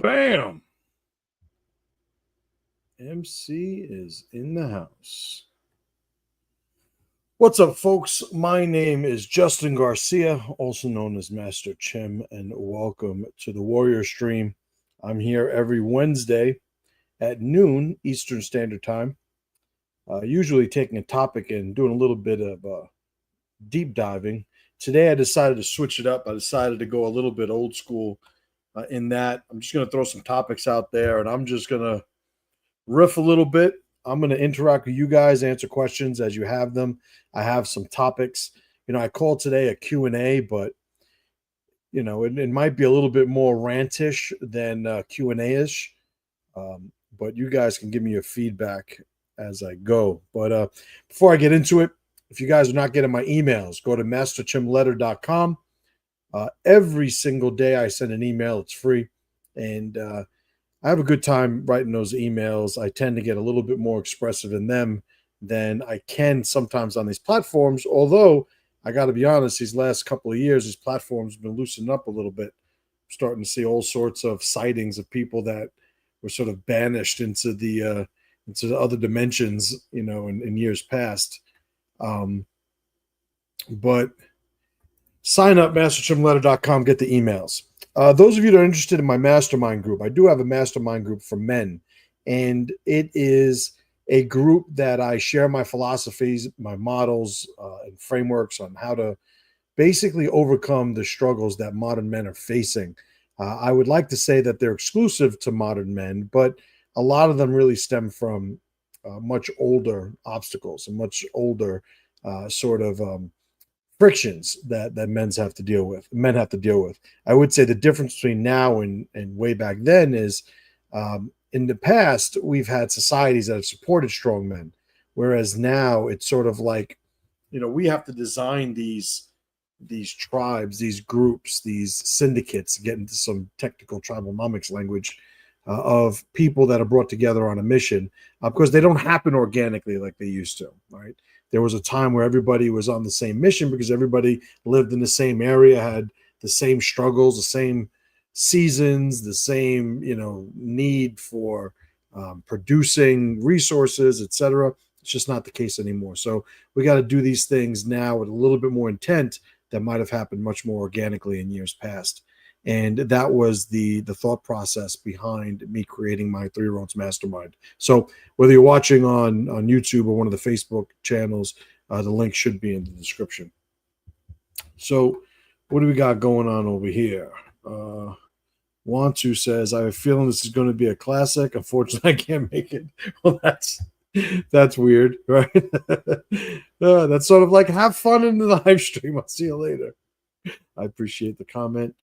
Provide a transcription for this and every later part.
Bam! MC is in the house. What's up, folks? My name is Justin Garcia, also known as Master Chim, and welcome to the Warrior Stream. I'm here every Wednesday at noon Eastern Standard Time, usually taking a topic and doing a little bit of deep diving. Today, I decided to switch it up. I decided to go a little bit old school in that I'm just going to throw some topics out there, and I'm just going to riff a little bit. I'm going to interact with you guys, answer questions as you have them. I have some topics. I called today a Q&A, but, it might be a little bit more rantish than Q&A-ish. But you guys can give me your feedback as I go. But before I get into it, if you guys are not getting my emails, go to masterchimletter.com. Every single day I send an email. It's free. And I have a good time writing those emails. I tend to get a little bit more expressive in them than I can sometimes on these platforms. Although, I got to be honest, these last couple of years, these platforms have been loosening up a little bit. I'm starting to see all sorts of sightings of people that were sort of banished into the other dimensions, in years past. But sign up, masterchimletter.com, get the emails. Those of you that are interested in my mastermind group, I do have a mastermind group for men, and it is a group that I share my philosophies, my models, and frameworks on how to basically overcome the struggles that modern men are facing. I would like to say that they're exclusive to modern men, but a lot of them really stem from much older obstacles and much older frictions that men have to deal with. I would say the difference between now and way back then is in the past, we've had societies that have supported strong men, whereas now it's sort of like, we have to design these tribes, these groups, these syndicates, get into some technical tribalnomics language of people that are brought together on a mission, because they don't happen organically like they used to, right? There was a time where everybody was on the same mission because everybody lived in the same area, had the same struggles, the same seasons, the same, need for producing resources, etc. It's just not the case anymore. So we got to do these things now with a little bit more intent that might have happened much more organically in years past. And that was the thought process behind me creating my 3-Year-Olds Mastermind. So whether you're watching on YouTube or one of the Facebook channels, the link should be in the description. So what do we got going on over here? Wantu says, I have a feeling this is going to be a classic. Unfortunately, I can't make it. Well, that's weird, right? That's sort of like, have fun in the live stream. I'll see you later. I appreciate the comment.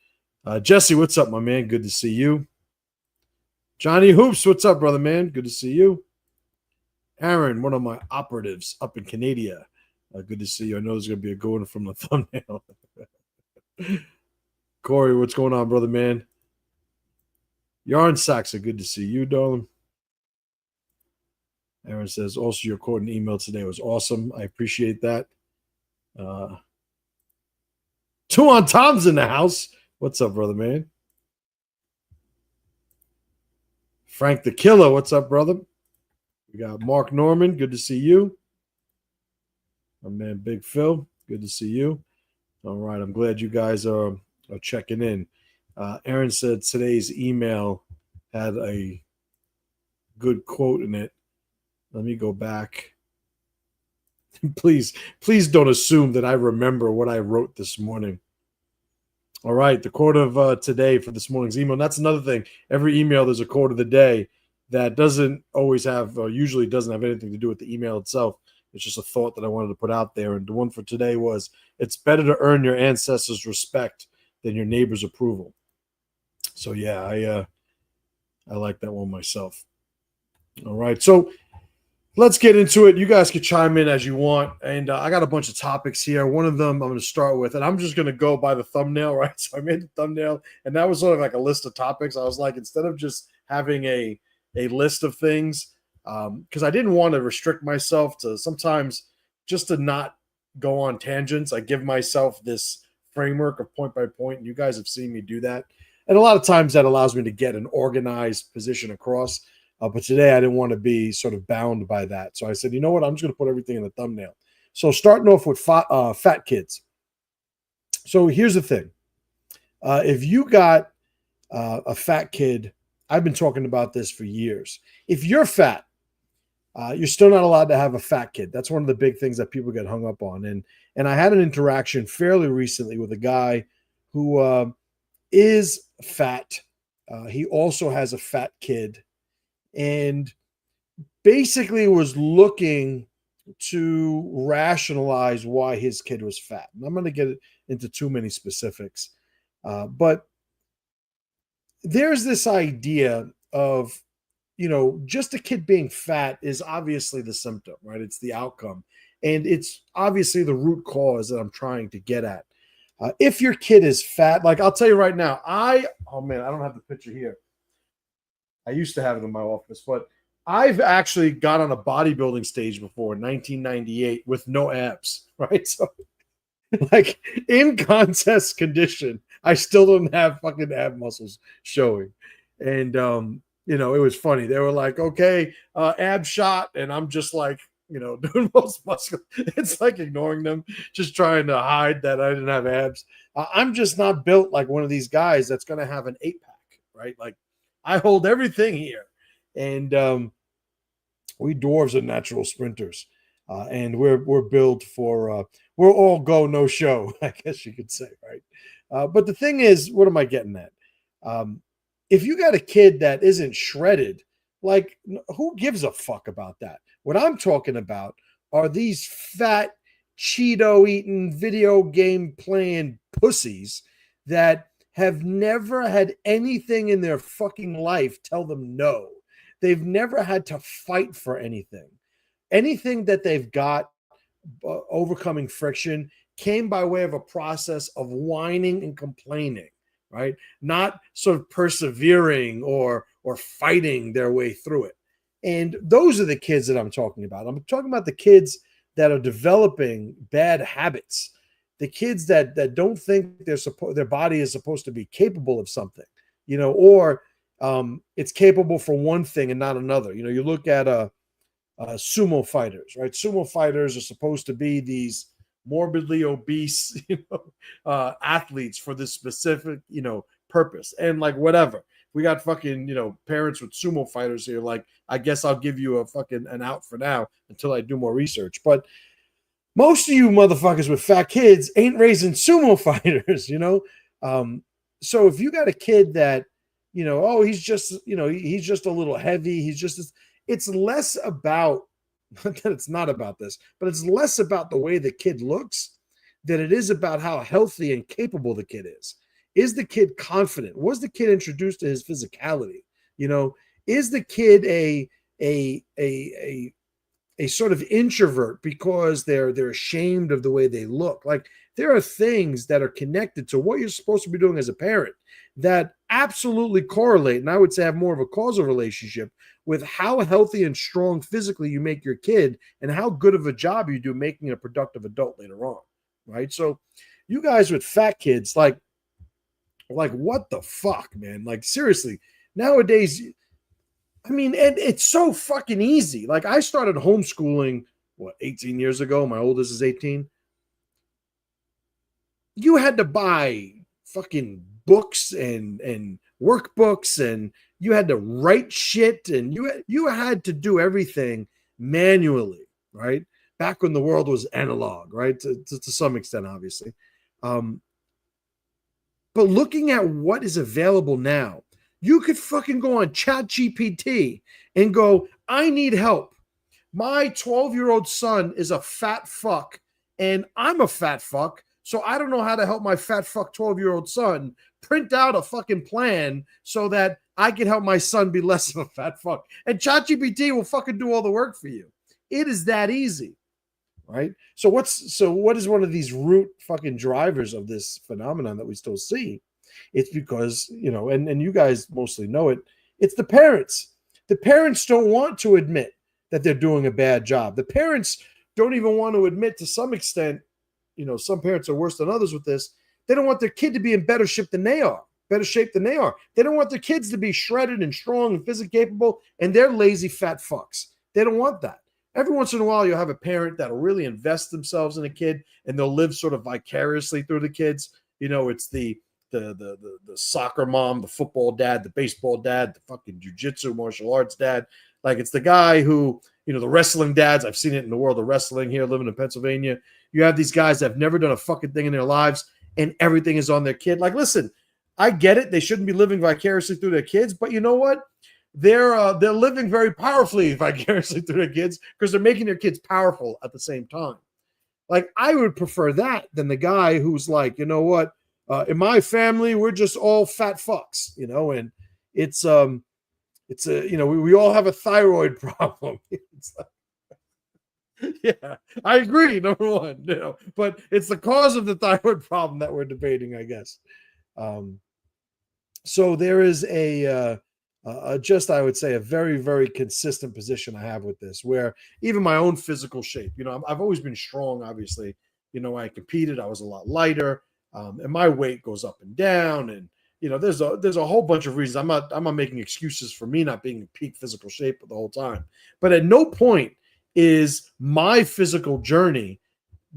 Jesse, what's up, my man? Good to see you. Johnny Hoops, what's up, brother, man? Good to see you. Aaron, one of my operatives up in Canada. Good to see you. I know there's going to be a good one from the thumbnail. Corey, what's going on, brother, man? Yarn Saxa, good to see you, darling. Aaron says, also, your quote and email today was awesome. I appreciate that. Two on Tom's in the house. What's up, brother, man? Frank the Killer, what's up, brother? We got Mark Norman, good to see you. My man, Big Phil, good to see you. All right, I'm glad you guys are checking in. Aaron said today's email had a good quote in it. Let me go back. Please don't assume that I remember what I wrote this morning. All right, the quote of today for this morning's email. And that's another thing. Every email, there's a quote of the day that doesn't always have, or usually doesn't have anything to do with the email itself. It's just a thought that I wanted to put out there. And the one for today was, it's better to earn your ancestors' respect than your neighbor's approval. So, yeah, I like that one myself. All right, so let's get into it. You guys can chime in as you want. And I got a bunch of topics here. One of them I'm going to start with, and I'm just going to go by the thumbnail, right? So I made the thumbnail, and that was sort of like a list of topics. I was like, instead of just having a list of things, because I didn't want to restrict myself to sometimes just to not go on tangents. I give myself this framework of point by point. And you guys have seen me do that. And a lot of times that allows me to get an organized position across. But today I didn't want to be sort of bound by that. So I said, you know what? I'm just going to put everything in the thumbnail. So starting off with fat kids. So here's the thing. If you got a fat kid, I've been talking about this for years. If you're fat, you're still not allowed to have a fat kid. That's one of the big things that people get hung up on. And I had an interaction fairly recently with a guy who is fat. He also has a fat kid, and basically was looking to rationalize why his kid was fat. And I'm going to get into too many specifics, but there's this idea of, just a kid being fat is obviously the symptom, right? It's the outcome. And it's obviously the root cause that I'm trying to get at. If your kid is fat, like I'll tell you right now, oh man, I don't have the picture here. I used to have it in my office, but I've actually got on a bodybuilding stage before in 1998 with no abs, right? So like in contest condition, I still don't have fucking ab muscles showing. And, it was funny. They were like, okay, ab shot. And I'm just like, doing most muscle. It's like ignoring them, just trying to hide that I didn't have abs. I'm just not built like one of these guys that's going to have an 8-pack, right? Like I hold everything here. And we dwarves are natural sprinters. And we're built for, we're all go, no show, I guess you could say, right? But the thing is, what am I getting at? If you got a kid that isn't shredded, like who gives a fuck about that? What I'm talking about are these fat, Cheeto eating, video game playing pussies that have never had anything in their fucking life tell them no. They've never had to fight for anything. Anything that they've got overcoming friction came by way of a process of whining and complaining, right? Not sort of persevering or fighting their way through it. And those are the kids that I'm talking about. I'm talking about the kids that are developing bad habits, the kids that don't think their body is supposed to be capable of something, or it's capable for one thing and not another. You look at sumo fighters, right? Sumo fighters are supposed to be these morbidly obese, athletes for this specific, purpose. And like whatever. We got fucking, parents with sumo fighters here. Like, I guess I'll give you an out for now until I do more research. But most of you motherfuckers with fat kids ain't raising sumo fighters, So if you got a kid that, he's just, he's just a little heavy. It's less about, that it's not about this, but it's less about the way the kid looks than it is about how healthy and capable the kid is. Is the kid confident? Was the kid introduced to his physicality? Is the kid a sort of introvert because they're ashamed of the way they look? Like there are things that are connected to what you're supposed to be doing as a parent that absolutely correlate, and I would say have more of a causal relationship with how healthy and strong physically you make your kid and how good of a job you do making a productive adult later on, right? So you guys with fat kids, like what the fuck, man? Like seriously, nowadays, I mean, and it's so fucking easy. Like I started homeschooling, 18 years ago? My oldest is 18. You had to buy fucking books and workbooks, and you had to write shit, and you had to do everything manually, right? Back when the world was analog, right? To some extent, obviously. But looking at what is available now, you could fucking go on ChatGPT and go, I need help. My 12-year-old son is a fat fuck, and I'm a fat fuck, so I don't know how to help my fat fuck 12-year-old son. Print out a fucking plan so that I can help my son be less of a fat fuck. And ChatGPT will fucking do all the work for you. It is that easy, right? So what is one of these root fucking drivers of this phenomenon that we still see? It's because, and you guys mostly know it, it's the parents. The parents don't want to admit that they're doing a bad job. The parents don't even want to admit, to some extent, some parents are worse than others with this. They don't want their kid to be in better shape than they are. better shape than they are. They don't want their kids to be shredded and strong and physically capable, and they're lazy fat fucks. They don't want that. Every once in a while, you'll have a parent that'll really invest themselves in a kid, and they'll live sort of vicariously through the kids. It's the soccer mom, the football dad, the baseball dad, the fucking jujitsu martial arts dad. Like, it's the guy who, the wrestling dads. I've seen it in the world of wrestling here, living in Pennsylvania. You have these guys that have never done a fucking thing in their lives, and everything is on their kid. Like, listen, I get it. They shouldn't be living vicariously through their kids, but you know what? They're living very powerfully vicariously through their kids because they're making their kids powerful at the same time. Like, I would prefer that than the guy who's like, you know what? In my family, we're just all fat fucks, and it's we all have a thyroid problem. It's like, yeah, I agree. Number one, but it's the cause of the thyroid problem that we're debating, I guess. So there is I would say, a very, very consistent position I have with this, where even my own physical shape, I've always been strong, obviously. I competed, I was a lot lighter, and my weight goes up and down. And, there's a whole bunch of reasons. I'm not making excuses for me not being in peak physical shape the whole time. But at no point is my physical journey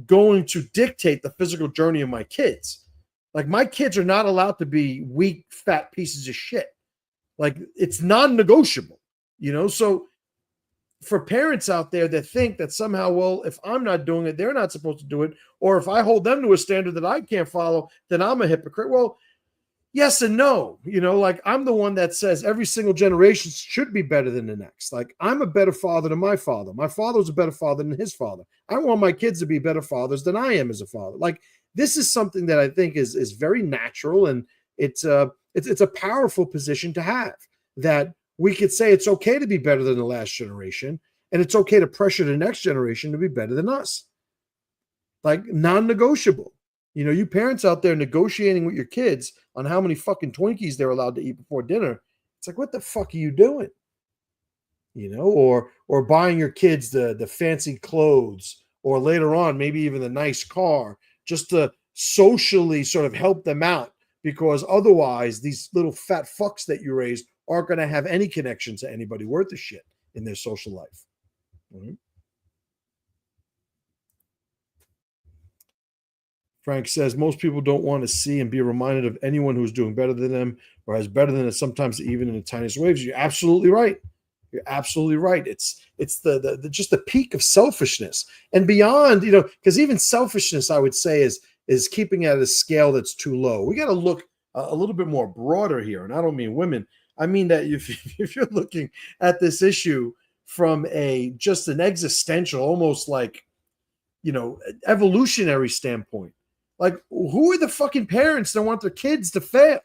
going to dictate the physical journey of my kids. Like, my kids are not allowed to be weak, fat pieces of shit. Like, it's non-negotiable, So for parents out there that think that somehow, well, if I'm not doing it, they're not supposed to do it, or if I hold them to a standard that I can't follow, then I'm a hypocrite. Well, yes and no. Like, I'm the one that says every single generation should be better than the next. Like, I'm a better father than my father. My father was a better father than his father. I want my kids to be better fathers than I am as a father. Like, this is something that I think is very natural, and it's a powerful position to have, that we could say it's okay to be better than the last generation, and it's okay to pressure the next generation to be better than us. Like, non-negotiable. You parents out there negotiating with your kids on how many fucking Twinkies they're allowed to eat before dinner. It's like, what the fuck are you doing? Or buying your kids the fancy clothes, or later on, maybe even the nice car, just to socially sort of help them out, because otherwise these little fat fucks that you raised aren't going to have any connection to anybody worth a shit in their social life. Mm-hmm. Frank says most people don't want to see and be reminded of anyone who's doing better than them or has better than it, sometimes even in the tiniest ways. You're absolutely right. You're absolutely right. It's the just the peak of selfishness and beyond, because even selfishness, I would say, is keeping at a scale that's too low. We got to look a little bit more broader here. And I don't mean women. I mean that if you're looking at this issue from just an existential, almost like, evolutionary standpoint, like, who are the fucking parents that want their kids to fail?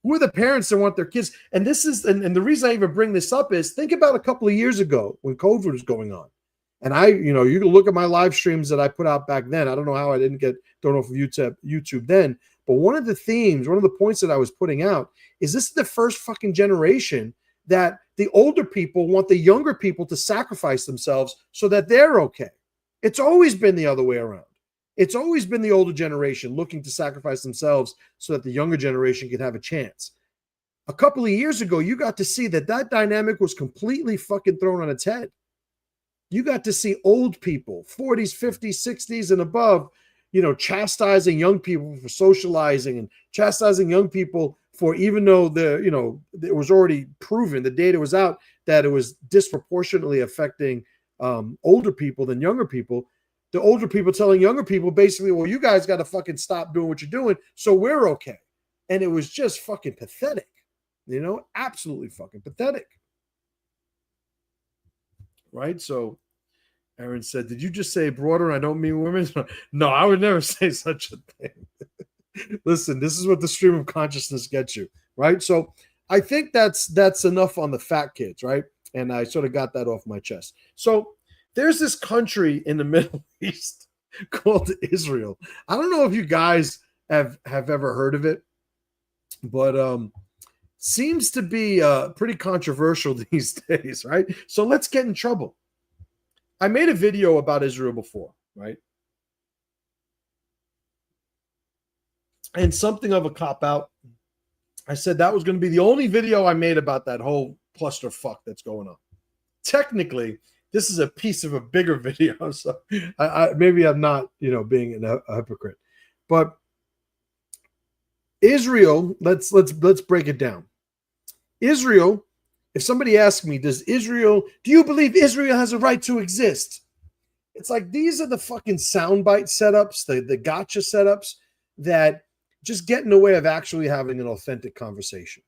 Who are the parents that want their kids? And this is, and the reason I even bring this up is, think about a couple of years ago when COVID was going on. And you can look at my live streams that I put out back then. I don't know how I didn't get thrown off of YouTube then. But one of the points that I was putting out is, this is the first fucking generation that the older people want the younger people to sacrifice themselves so that they're okay. It's always been the other way around. It's always been the older generation looking to sacrifice themselves so that the younger generation could have a chance. A couple of years ago, you got to see that dynamic was completely fucking thrown on its head. You got to see old people, 40s, 50s, 60s, and above, chastising young people for socializing, and chastising young people for, even though it was already proven, the data was out, that it was disproportionately affecting older people than younger people. The older people telling younger people, basically, well, you guys got to fucking stop doing what you're doing, so we're okay. And it was just fucking pathetic, absolutely fucking pathetic. Right? So Aaron said, did you just say broader? I don't mean women. No, I would never say such a thing. Listen, this is what the stream of consciousness gets you, right? So I think that's enough on the fat kids, right? And I sort of got that off my chest. So there's this country in the Middle East called Israel. I don't know if you guys have ever heard of it, but seems to be pretty controversial these days, right? So let's get in trouble. I made a video about Israel before, right? And something of a cop-out, I said that was going to be the only video I made about that whole clusterfuck that's going on. Technically, this is a piece of a bigger video, so maybe I'm not, being a hypocrite. But Israel, let's break it down. Israel, if somebody asks me, do you believe Israel has a right to exist? It's like these are the fucking soundbite setups, the gotcha setups that just get in the way of actually having an authentic conversation.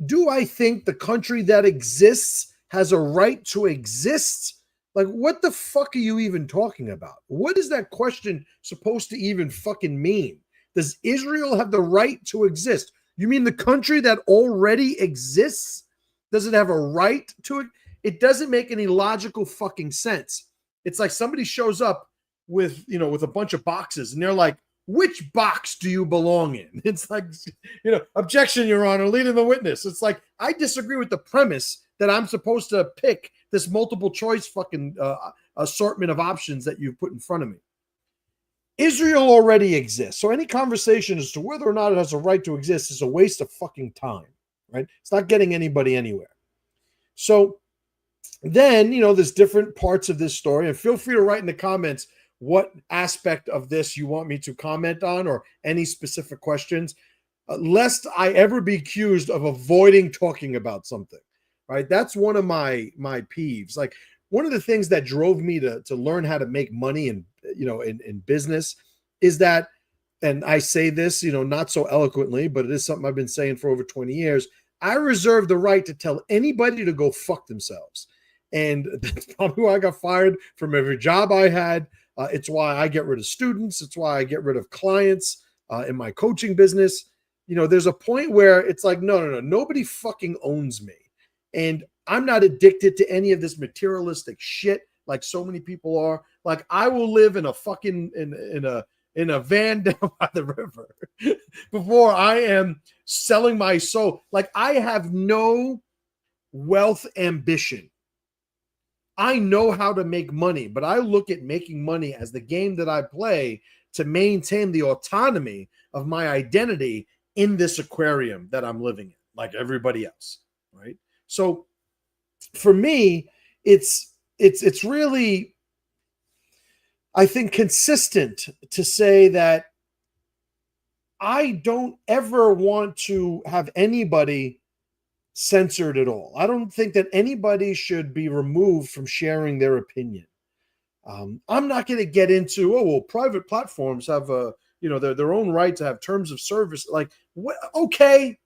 Do I think the country that exists has a right to exist? Like, what the fuck are you even talking about? What is that question supposed to even fucking mean? Does Israel have the right to exist? You mean the country that already exists? Does it have a right to it? It doesn't make any logical fucking sense. It's like somebody shows up with a bunch of boxes and they're like, which box do you belong in? It's like, objection, Your Honor, leading the witness. It's like, I disagree with the premise that I'm supposed to pick this multiple choice fucking assortment of options that you've put in front of me. Israel already exists. So any conversation as to whether or not it has a right to exist is a waste of fucking time, right? It's not getting anybody anywhere. So then, there's different parts of this story, and feel free to write in the comments what aspect of this you want me to comment on or any specific questions, lest I ever be accused of avoiding talking about something, right? That's one of my peeves. Like, one of the things that drove me to learn how to make money in business is that, and I say this, not so eloquently, but it is something I've been saying for over 20 years. I reserve the right to tell anybody to go fuck themselves. And that's probably why I got fired from every job I had. It's why I get rid of students. It's why I get rid of clients in my coaching business. There's a point where it's like, no, nobody fucking owns me. And I'm not addicted to any of this materialistic shit like so many people are. Like, I will live in a fucking in a van down by the river before I am selling my soul. Like, I have no wealth ambition. I know how to make money, but I look at making money as the game that I play to maintain the autonomy of my identity in this aquarium that I'm living in, like everybody else, right? So for me, it's really, I think, consistent to say that I don't ever want to have anybody censored at all. I don't think that anybody should be removed from sharing their opinion. I'm not going to get into, private platforms have their own right to have terms of service. Like, okay,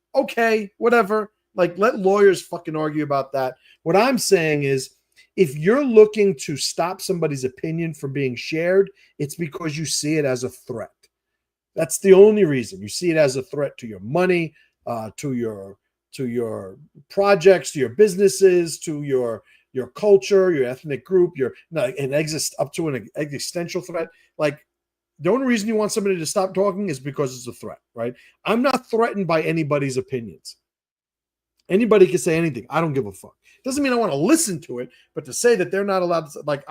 whatever. Like, let lawyers fucking argue about that. What I'm saying is, if you're looking to stop somebody's opinion from being shared, it's because you see it as a threat. That's the only reason. You see it as a threat to your money, to your projects, to your businesses, to your culture, your ethnic group, up to an existential threat. Like, the only reason you want somebody to stop talking is because it's a threat, right? I'm not threatened by anybody's opinions. Anybody can say anything. I don't give a fuck. Doesn't mean I want to listen to it, but to say that they're not allowed to, like,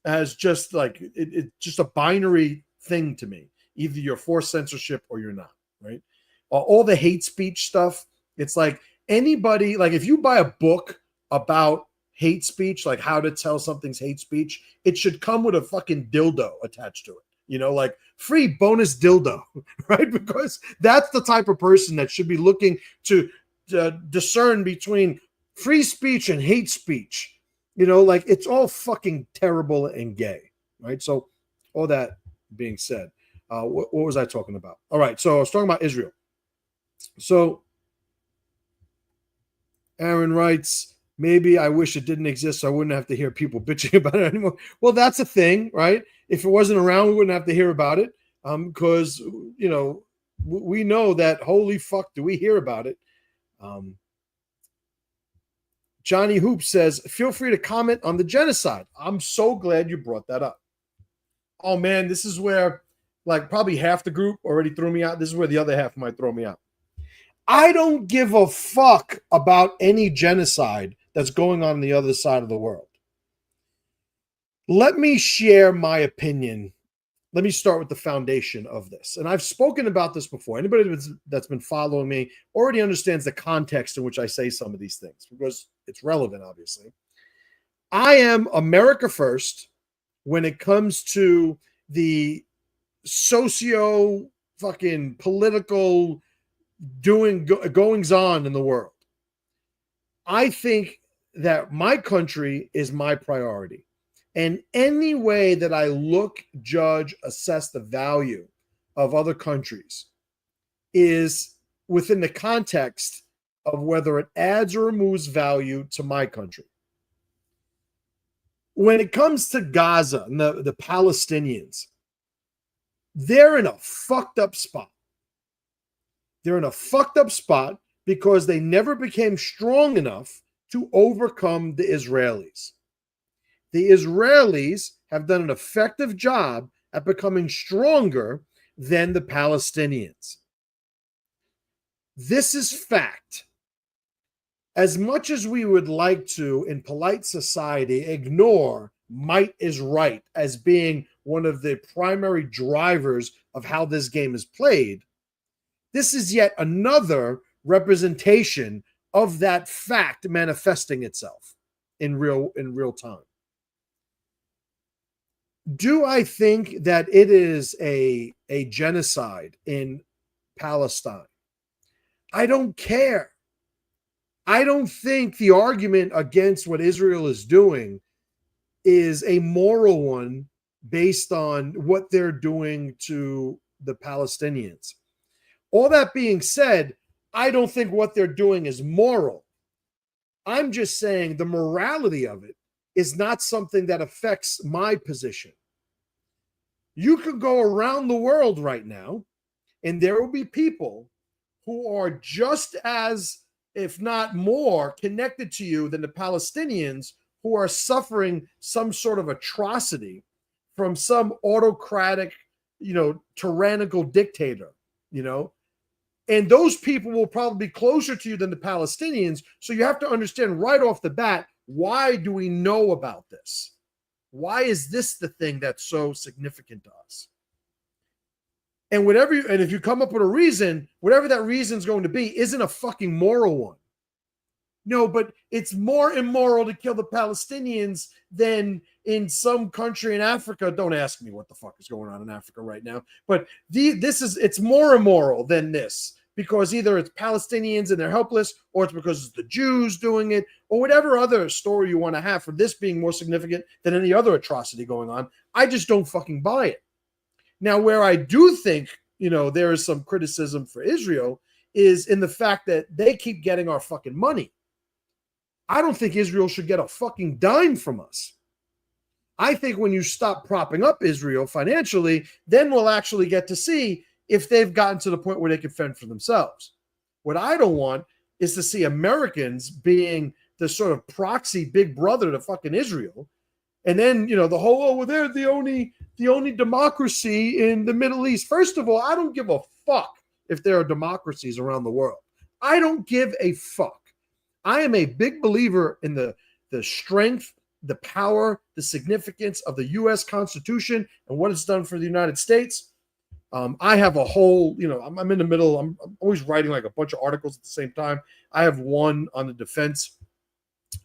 it's just a binary thing to me. Either you're for censorship or you're not, right? All the hate speech stuff. It's like, anybody, like, if you buy a book about hate speech, like how to tell something's hate speech, it should come with a fucking dildo attached to it. Like, free bonus dildo, right? Because that's the type of person that should be looking to discern between free speech and hate speech. Like, it's all fucking terrible and gay, right? So, all that being said, what was I talking about? All right, so I was talking about Israel. So Aaron writes, maybe I wish it didn't exist so I wouldn't have to hear people bitching about it anymore. Well, that's a thing, right? If it wasn't around, we wouldn't have to hear about it, because, we know that, holy fuck, do we hear about it. Johnny Hoop says, feel free to comment on the genocide. I'm so glad you brought that up. Oh, man, this is where, like, probably half the group already threw me out. This is where the other half might throw me out. I don't give a fuck about any genocide that's going on the other side of the world. Let me share my opinion let me start with the foundation of this. And I've spoken about this before. Anybody that's been following me already understands the context in which I say some of these things because it's relevant, obviously. I am America first when it comes to the socio fucking political goings on in the world. I think that my country is my priority. And any way that I look, judge, assess the value of other countries is within the context of whether it adds or removes value to my country. When it comes to Gaza and the Palestinians, they're in a fucked up spot. They're in a fucked up spot because they never became strong enough to overcome the Israelis. The Israelis have done an effective job at becoming stronger than the Palestinians. This is fact. As much as we would like to, in polite society, ignore might is right as being one of the primary drivers of how this game is played, this is yet another representation of that fact manifesting itself in real time. Do I think that it is a genocide in Palestine? I don't care. I don't think the argument against what Israel is doing is a moral one based on what they're doing to the Palestinians. All that being said, I don't think what they're doing is moral. I'm just saying the morality of it is not something that affects my position. You could go around the world right now, and there will be people who are just as, if not more, connected to you than the Palestinians who are suffering some sort of atrocity from some autocratic, tyrannical dictator, and those people will probably be closer to you than the Palestinians. So you have to understand right off the bat, why do we know about this? Why is this the thing that's so significant to us? And if you come up with a reason, whatever that reason is going to be, isn't a fucking moral one. No, but it's more immoral to kill the Palestinians than in some country in Africa. Don't ask me what the fuck is going on in Africa right now. But it's more immoral than this because either it's Palestinians and they're helpless, or it's because it's the Jews doing it, or whatever other story you want to have for this being more significant than any other atrocity going on. I just don't fucking buy it. Now, where I do think, there is some criticism for Israel is in the fact that they keep getting our fucking money. I don't think Israel should get a fucking dime from us. I think when you stop propping up Israel financially, then we'll actually get to see if they've gotten to the point where they can fend for themselves. What I don't want is to see Americans being the sort of proxy big brother to fucking Israel. And then, the whole, they're the only democracy in the Middle East. First of all, I don't give a fuck if there are democracies around the world. I don't give a fuck. I am a big believer in the strength, the power, the significance of the U.S. Constitution and what it's done for the United States. I have a whole, I'm in the middle. I'm always writing like a bunch of articles at the same time. I have one on the defense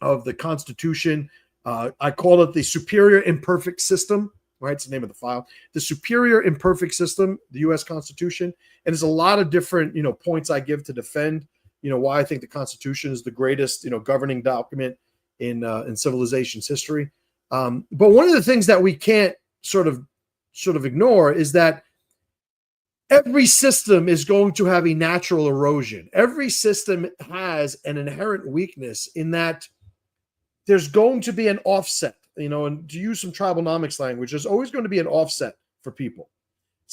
of the Constitution. I call it the Superior Imperfect System, right? It's the name of the file. The Superior Imperfect System, the U.S. Constitution. And there's a lot of different, points I give to defend, why I think the Constitution is the greatest, governing document in civilization's history. But one of the things that we can't sort of ignore is that every system is going to have a natural erosion. Every system has an inherent weakness in that there's going to be an offset, and to use some tribalnomics language, there's always going to be an offset for people.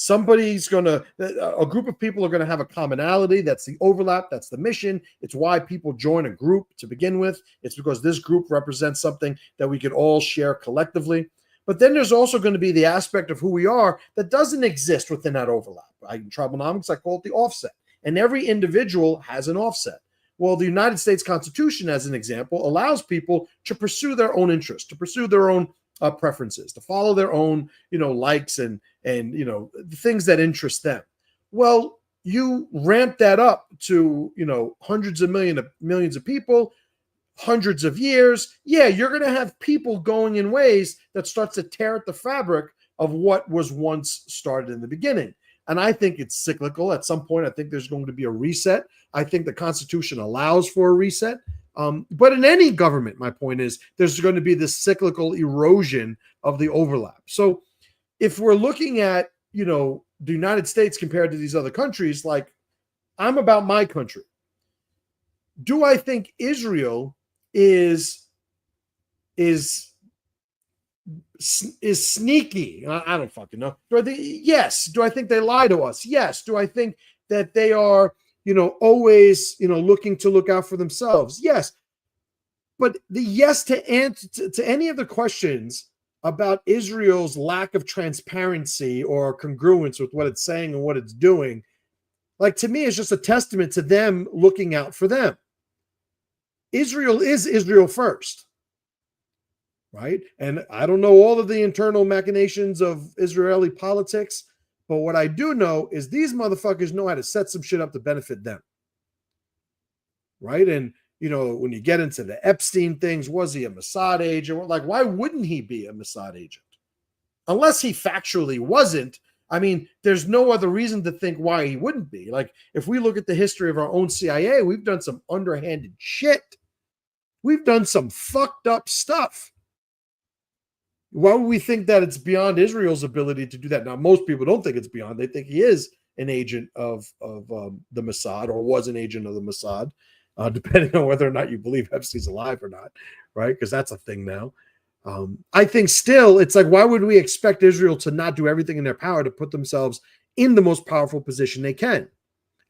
A group of people are going to have a commonality. That's the overlap. That's the mission. It's why people join a group to begin with. It's because this group represents something that we could all share collectively. But then there's also going to be the aspect of who we are that doesn't exist within that overlap. In tribalnomics, I call it the offset. And every individual has an offset. Well, the United States Constitution, as an example, allows people to pursue their own interests, to pursue their own preferences, to follow their own, likes and and the things that interest them. Well, you ramp that up to hundreds of millions of people, hundreds of years. Yeah, you're going to have people going in ways that starts to tear at the fabric of what was once started in the beginning. And I think it's cyclical. At some point, I think there's going to be a reset. I think the Constitution allows for a reset. But in any government, my point is, there's going to be this cyclical erosion of the overlap. So if we're looking at, the United States compared to these other countries, like, I'm about my country. Do I think Israel is sneaky? I don't fucking know. Yes. Do I think they lie to us? Yes. Do I think that they are, always, looking to look out for themselves? Yes. But the yes to answer to any of the questions about Israel's lack of transparency or congruence with what it's saying and what it's doing, like, to me, it's just a testament to them looking out for them. Israel is Israel first, right? And I don't know all of the internal machinations of Israeli politics, but what I do know is these motherfuckers know how to set some shit up to benefit them, right? And when you get into the Epstein things, was he a Mossad agent? Like, why wouldn't he be a Mossad agent? Unless he factually wasn't. I mean, there's no other reason to think why he wouldn't be. Like, if we look at the history of our own CIA, we've done some underhanded shit. We've done some fucked up stuff. Why would we think that it's beyond Israel's ability to do that? Now, most people don't think it's beyond. They think he is an agent of the Mossad, or was an agent of the Mossad. Depending on whether or not you believe Epstein's alive or not, right? Because that's a thing now. I think still, it's like, why would we expect Israel to not do everything in their power to put themselves in the most powerful position they can?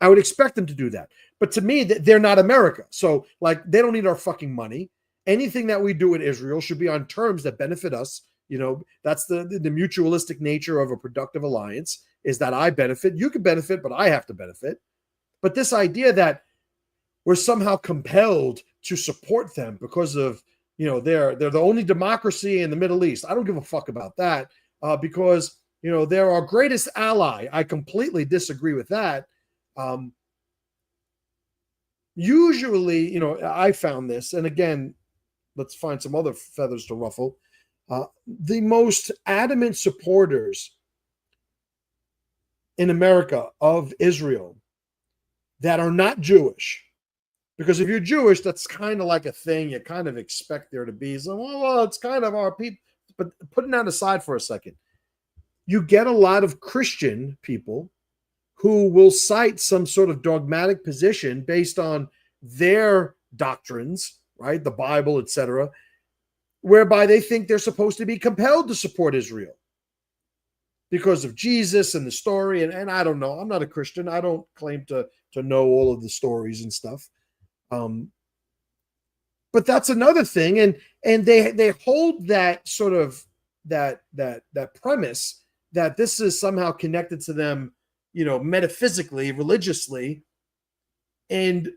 I would expect them to do that. But to me, they're not America. So, like, they don't need our fucking money. Anything that we do with Israel should be on terms that benefit us. That's the mutualistic nature of a productive alliance, is that I benefit, you can benefit, but I have to benefit. But this idea that we're somehow compelled to support them because of, they're the only democracy in the Middle East. I don't give a fuck about that, because, they're our greatest ally. I completely disagree with that. Usually, I found this, and again, let's find some other feathers to ruffle. The most adamant supporters in America of Israel that are not Jewish, because if you're Jewish, that's kind of like a thing you kind of expect there to be. So, well, it's kind of our people. But putting that aside for a second, you get a lot of Christian people who will cite some sort of dogmatic position based on their doctrines, right? The Bible, etc., whereby they think they're supposed to be compelled to support Israel because of Jesus and the story. And I don't know. I'm not a Christian. I don't claim to know all of the stories and stuff. But that's another thing. And they hold that sort of that premise that this is somehow connected to them, metaphysically, religiously. And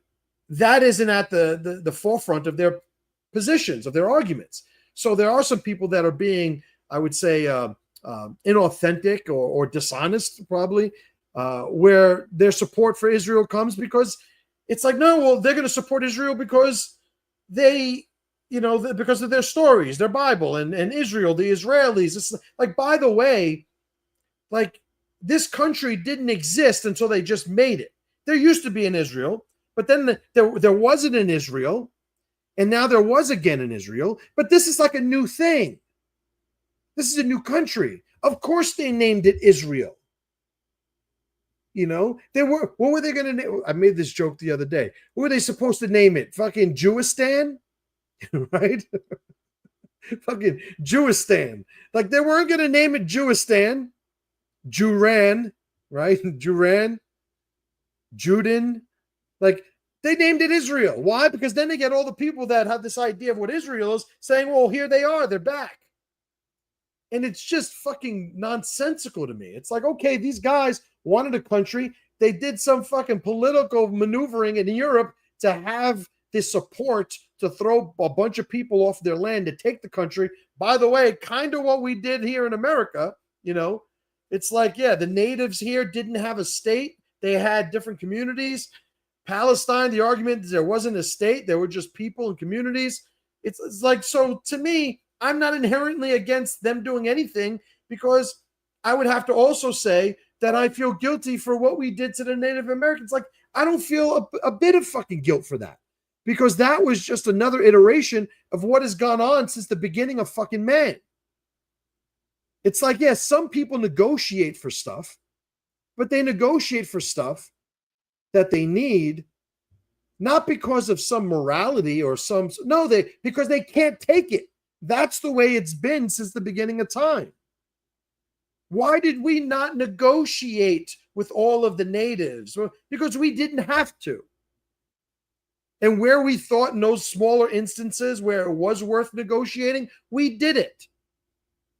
that isn't at the forefront of their positions, of their arguments. So there are some people that are being, I would say, inauthentic or dishonest, probably, where their support for Israel comes because it's like, no, well, they're going to support Israel because they, because of their stories, their Bible, and Israel, the Israelis. It's like, by the way, like, this country didn't exist until they just made it. There used to be an Israel, but then there wasn't an Israel, and now there was again an Israel. But this is like a new thing. This is a new country. Of course they named it Israel. What were they going to name? I made this joke the other day. What were they supposed to name it? Fucking Jewistan? Right? Fucking Jewistan. Like, they weren't going to name it Jewistan. Juran, right? Juran, Judin. Like, they named it Israel. Why? Because then they get all the people that have this idea of what Israel is saying, well, here they are. They're back. And it's just fucking nonsensical to me. It's like, okay, these guys wanted a country. They did some fucking political maneuvering in Europe to have this support to throw a bunch of people off their land to take the country. By the way, kind of what we did here in America, It's like, yeah, the natives here didn't have a state. They had different communities. Palestine, the argument is there wasn't a state. There were just people and communities. It's like, so to me, I'm not inherently against them doing anything, because I would have to also say that I feel guilty for what we did to the Native Americans. Like, I don't feel a bit of fucking guilt for that, because that was just another iteration of what has gone on since the beginning of fucking man. It's like, yes, some people negotiate for stuff, but they negotiate for stuff that they need, not because of some morality or because they can't take it. That's the way it's been since the beginning of time. Why did we not negotiate with all of the natives? Well, because we didn't have to. And where we thought in those smaller instances where it was worth negotiating, we did it.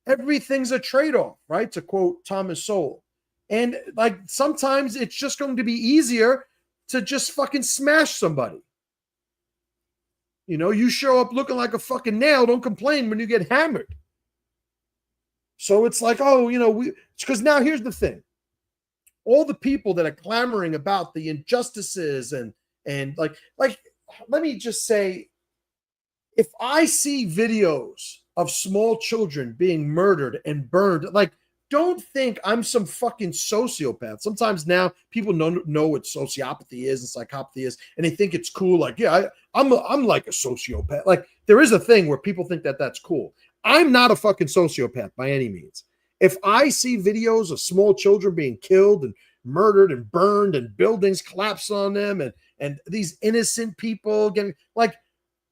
Everything's a trade-off, right? To quote Thomas Sowell. And like, sometimes it's just going to be easier to just fucking smash somebody. You know, you show up looking like a fucking nail, don't complain when you get hammered. So it's like, oh, you know, because now here's the thing. All the people that are clamoring about the injustices and like, let me just say, if I see videos of small children being murdered and burned, like, don't think I'm some fucking sociopath. Sometimes now people know what sociopathy is and psychopathy is, and they think it's cool. Like, yeah, I'm like a sociopath. Like, there is a thing where people think that that's cool. I'm not a fucking sociopath by any means. If I see videos of small children being killed and murdered and burned and buildings collapse on them and these innocent people getting, like,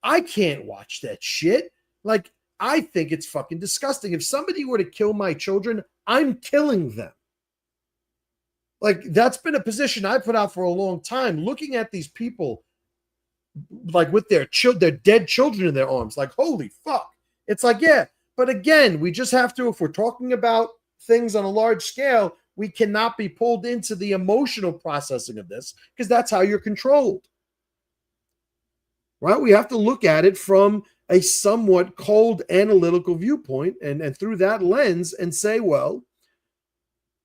I can't watch that shit. Like, I think it's fucking disgusting. If somebody were to kill my children, I'm killing them. Like, that's been a position I put out for a long time, looking at these people, like, with their dead children in their arms. Like, holy fuck. It's like, yeah. But again, we just have to, if we're talking about things on a large scale, we cannot be pulled into the emotional processing of this, because that's how you're controlled. Right? We have to look at it from a somewhat cold analytical viewpoint and through that lens and say, well,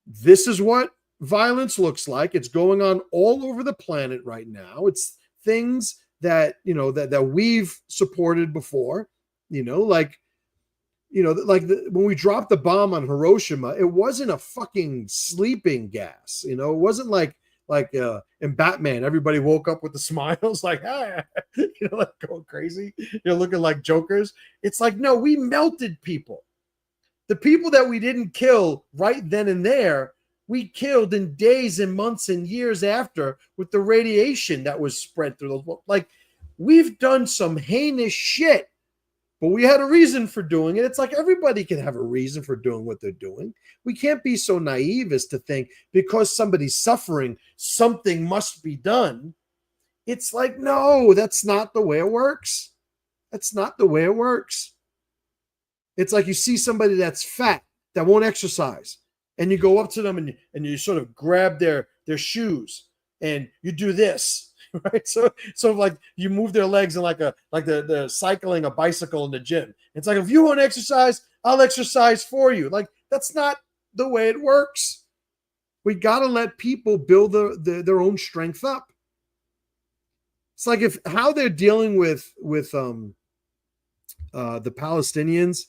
this is what violence looks like. It's going on all over the planet right now. It's things that, you know, that we've supported before, you know, like, you know, like when we dropped the bomb on Hiroshima, it wasn't a fucking sleeping gas. You know, it wasn't like in Batman, everybody woke up with the smiles, like, ah, you know, like going crazy, you're looking like jokers. It's like, no, we melted people. The people that we didn't kill right then and there, we killed in days and months and years after with the radiation that was spread through those. Like, we've done some heinous shit, but we had a reason for doing it. It's like, everybody can have a reason for doing what they're doing. We can't be so naive as to think because somebody's suffering, something must be done. It's like, no, that's not the way it works. That's not the way it works. It's like you see somebody that's fat, that won't exercise, and you go up to them and you sort of grab their shoes and you do this. Right, so like you move their legs in like they're cycling a bicycle in the gym. It's like, if you want to exercise, I'll exercise for you. Like, that's not the way it works. We got to let people build their own strength up. It's like how they're dealing with the Palestinians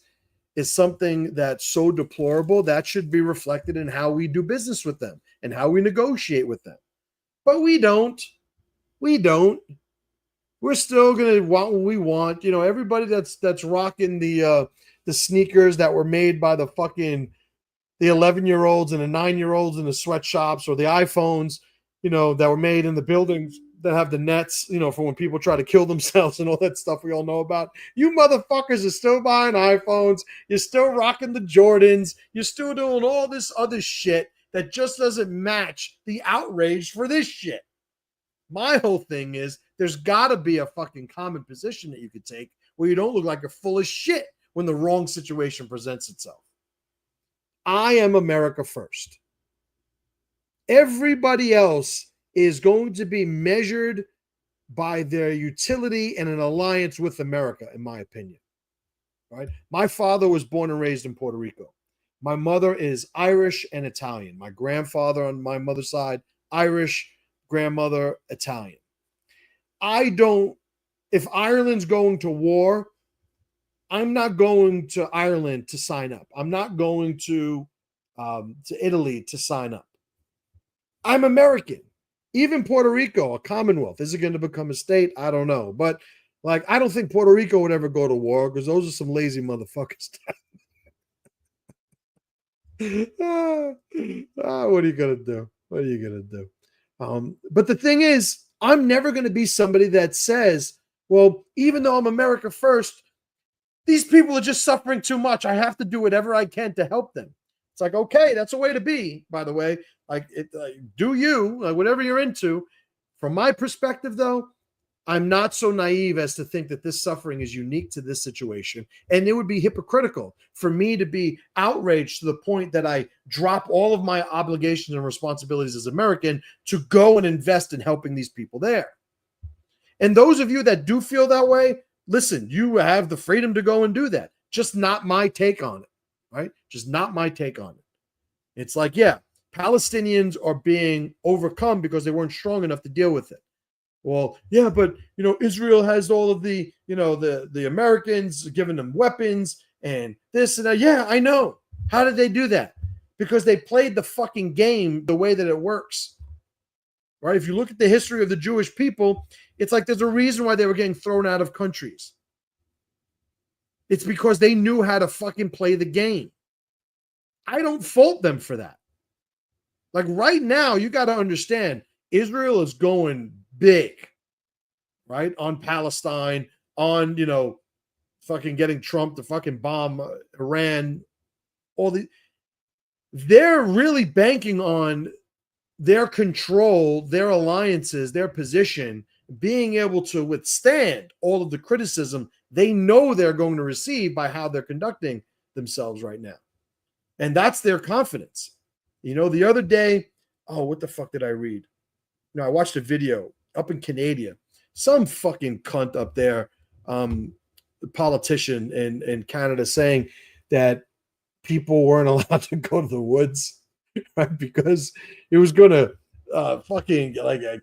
is something that's so deplorable, that should be reflected in how we do business with them and how we negotiate with them. But we don't. We don't. We're still gonna want what we want. You know, everybody that's rocking the sneakers that were made by the 11-year-olds and the 9-year-olds in the sweatshops, or the iPhones, you know, that were made in the buildings that have the nets, you know, for when people try to kill themselves and all that stuff we all know about. You motherfuckers are still buying iPhones. You're still rocking the Jordans. You're still doing all this other shit that just doesn't match the outrage for this shit. My whole thing is, there's got to be a fucking common position that you could take where you don't look like you're full of shit when the wrong situation presents itself. I am America first. Everybody else is going to be measured by their utility and an alliance with America, in my opinion. Right? My father was born and raised in Puerto Rico. My mother is Irish and Italian. My grandfather on my mother's side, Irish, grandmother, Italian. I don't, if Ireland's going to war, I'm not going to Ireland to sign up. I'm not going to Italy to sign up. I'm American. Even Puerto Rico, a commonwealth, is it going to become a state? I don't know. But like, I don't think Puerto Rico would ever go to war because those are some lazy motherfuckers. What are you gonna do? What are you gonna do? But the thing is, I'm never going to be somebody that says, well, even though I'm America first, these people are just suffering too much. I have to do whatever I can to help them. It's like, okay, that's a way to be, by the way. Like, do you, like, whatever you're into. From my perspective, though, I'm not so naive as to think that this suffering is unique to this situation. And it would be hypocritical for me to be outraged to the point that I drop all of my obligations and responsibilities as American to go and invest in helping these people there. And those of you that do feel that way, listen, you have the freedom to go and do that. Just not my take on it, right? Just not my take on it. It's like, yeah, Palestinians are being overcome because they weren't strong enough to deal with it. Well, yeah, but, Israel has all of the, the Americans giving them weapons and this and that. Yeah, I know. How did they do that? Because they played the fucking game the way that it works, right? If you look at the history of the Jewish people, it's like there's a reason why they were getting thrown out of countries. It's because they knew how to fucking play the game. I don't fault them for that. Like right now, you got to understand, Israel is going big, right? On Palestine, on, fucking getting Trump to fucking bomb Iran. They're really banking on their control, their alliances, their position, being able to withstand all of the criticism they know they're going to receive by how they're conducting themselves right now. And that's their confidence. The other day, what the fuck did I read? I watched a video up in Canada. Some fucking cunt up there, the politician in Canada, saying that people weren't allowed to go to the woods, right? Because it was going to fucking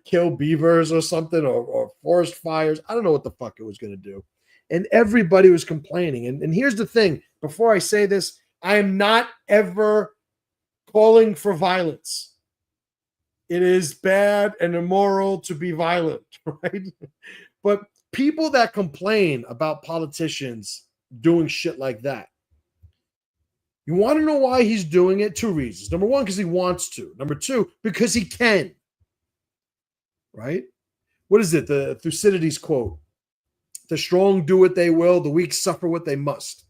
kill beavers or something, or forest fires. I don't know what the fuck it was going to do. And everybody was complaining. And here's the thing. Before I say this, I am not ever calling for violence. It is bad and immoral to be violent, right? But people that complain about politicians doing shit like that, you want to know why he's doing it? Two reasons. Number one, because he wants to. Number two, because he can, right? What is it? The Thucydides quote: the strong do what they will, the weak suffer what they must.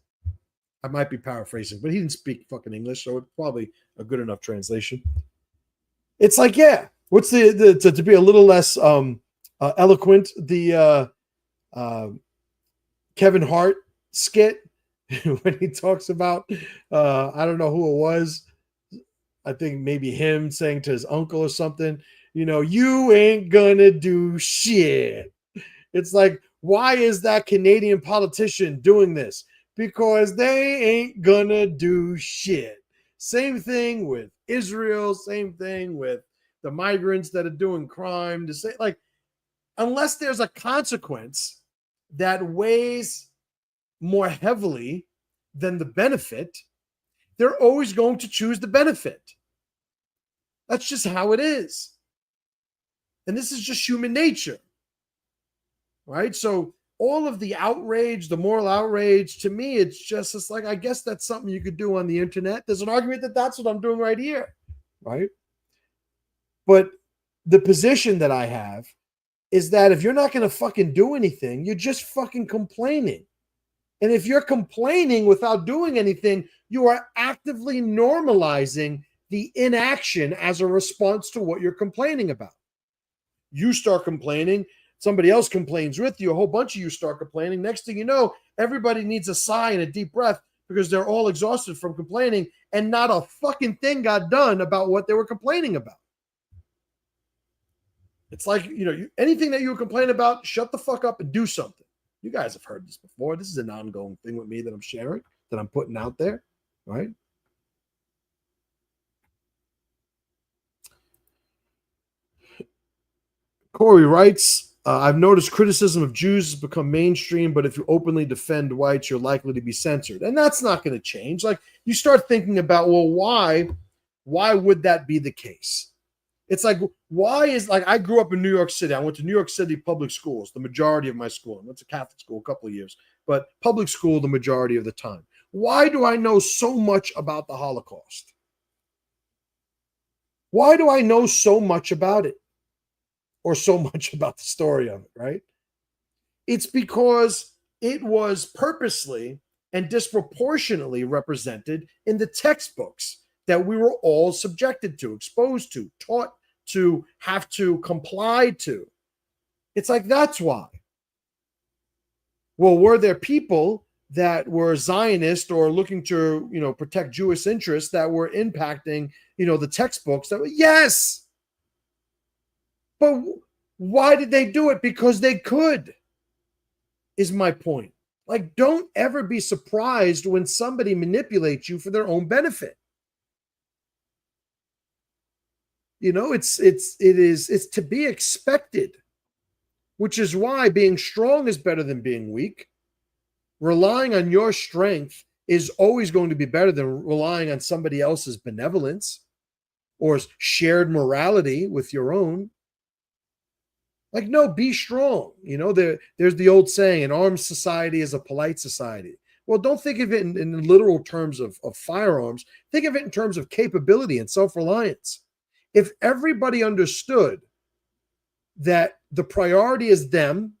I might be paraphrasing, but he didn't speak fucking English, so it's probably a good enough translation. It's like, yeah, what's to be a little less eloquent, the Kevin Hart skit when he talks about, I don't know who it was. I think maybe him saying to his uncle or something, you ain't gonna do shit. It's like, why is that Canadian politician doing this? Because they ain't gonna do shit. Same thing with Israel, same thing with the migrants that are doing crime. To say, like, unless there's a consequence that weighs more heavily than the benefit, they're always going to choose the benefit. That's just how it is. And this is just human nature, right? So all of the outrage, the moral outrage, to me, it's like, I guess that's something you could do on the internet. There's an argument that that's what I'm doing right here, right? But the position that I have is that if you're not going to fucking do anything, you're just fucking complaining. And if you're complaining without doing anything, you are actively normalizing the inaction as a response to what you're complaining about. You start complaining, somebody else complains with you, a whole bunch of you start complaining. Next thing you know, everybody needs a sigh and a deep breath because they're all exhausted from complaining, and not a fucking thing got done about what they were complaining about. It's like, anything that you complain about, shut the fuck up and do something. You guys have heard this before. This is an ongoing thing with me that I'm sharing, that I'm putting out there, right? Corey writes, I've noticed criticism of Jews has become mainstream, but if you openly defend whites, you're likely to be censored. And that's not going to change. Like, you start thinking about, well, why would that be the case? It's like, why is, like, I grew up in New York City. I went to New York City public schools, the majority of my school. I went to Catholic school a couple of years, but public school the majority of the time. Why do I know so much about the Holocaust? Why do I know so much about it? Or so much about the story of it, right? It's because it was purposely and disproportionately represented in the textbooks that we were all subjected to, exposed to, taught to, have to comply to. It's like, that's why. Well, were there people that were Zionist or looking to, protect Jewish interests that were impacting, the textbooks? Yes. But why did they do it? Because they could, is my point. Like, don't ever be surprised when somebody manipulates you for their own benefit. It's to be expected, which is why being strong is better than being weak. Relying on your strength is always going to be better than relying on somebody else's benevolence or shared morality with your own. Like, no, be strong. There's the old saying, an armed society is a polite society. Well, don't think of it in literal terms of firearms. Think of it in terms of capability and self-reliance. If everybody understood that the priority is them,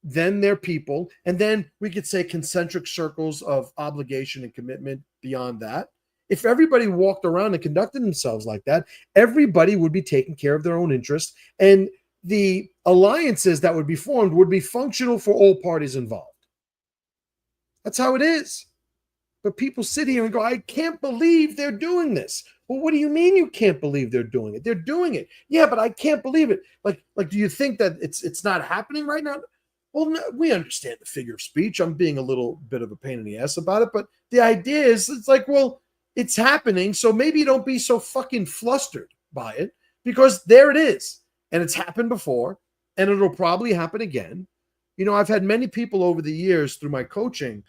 then their people, and then we could say concentric circles of obligation and commitment beyond that. If everybody walked around and conducted themselves like that, everybody would be taking care of their own interests, and the alliances that would be formed would be functional for all parties involved. That's how it is. But people sit here and go, I can't believe they're doing this. Well, what do you mean you can't believe they're doing it? They're doing it. Yeah, but I can't believe it. Like, do you think that it's not happening right now? Well, no, we understand the figure of speech. I'm being a little bit of a pain in the ass about it, but the idea is, it's like, well, it's happening, so maybe don't be so fucking flustered by it, because there it is. And it's happened before, and it'll probably happen again. I've had many people over the years through my coaching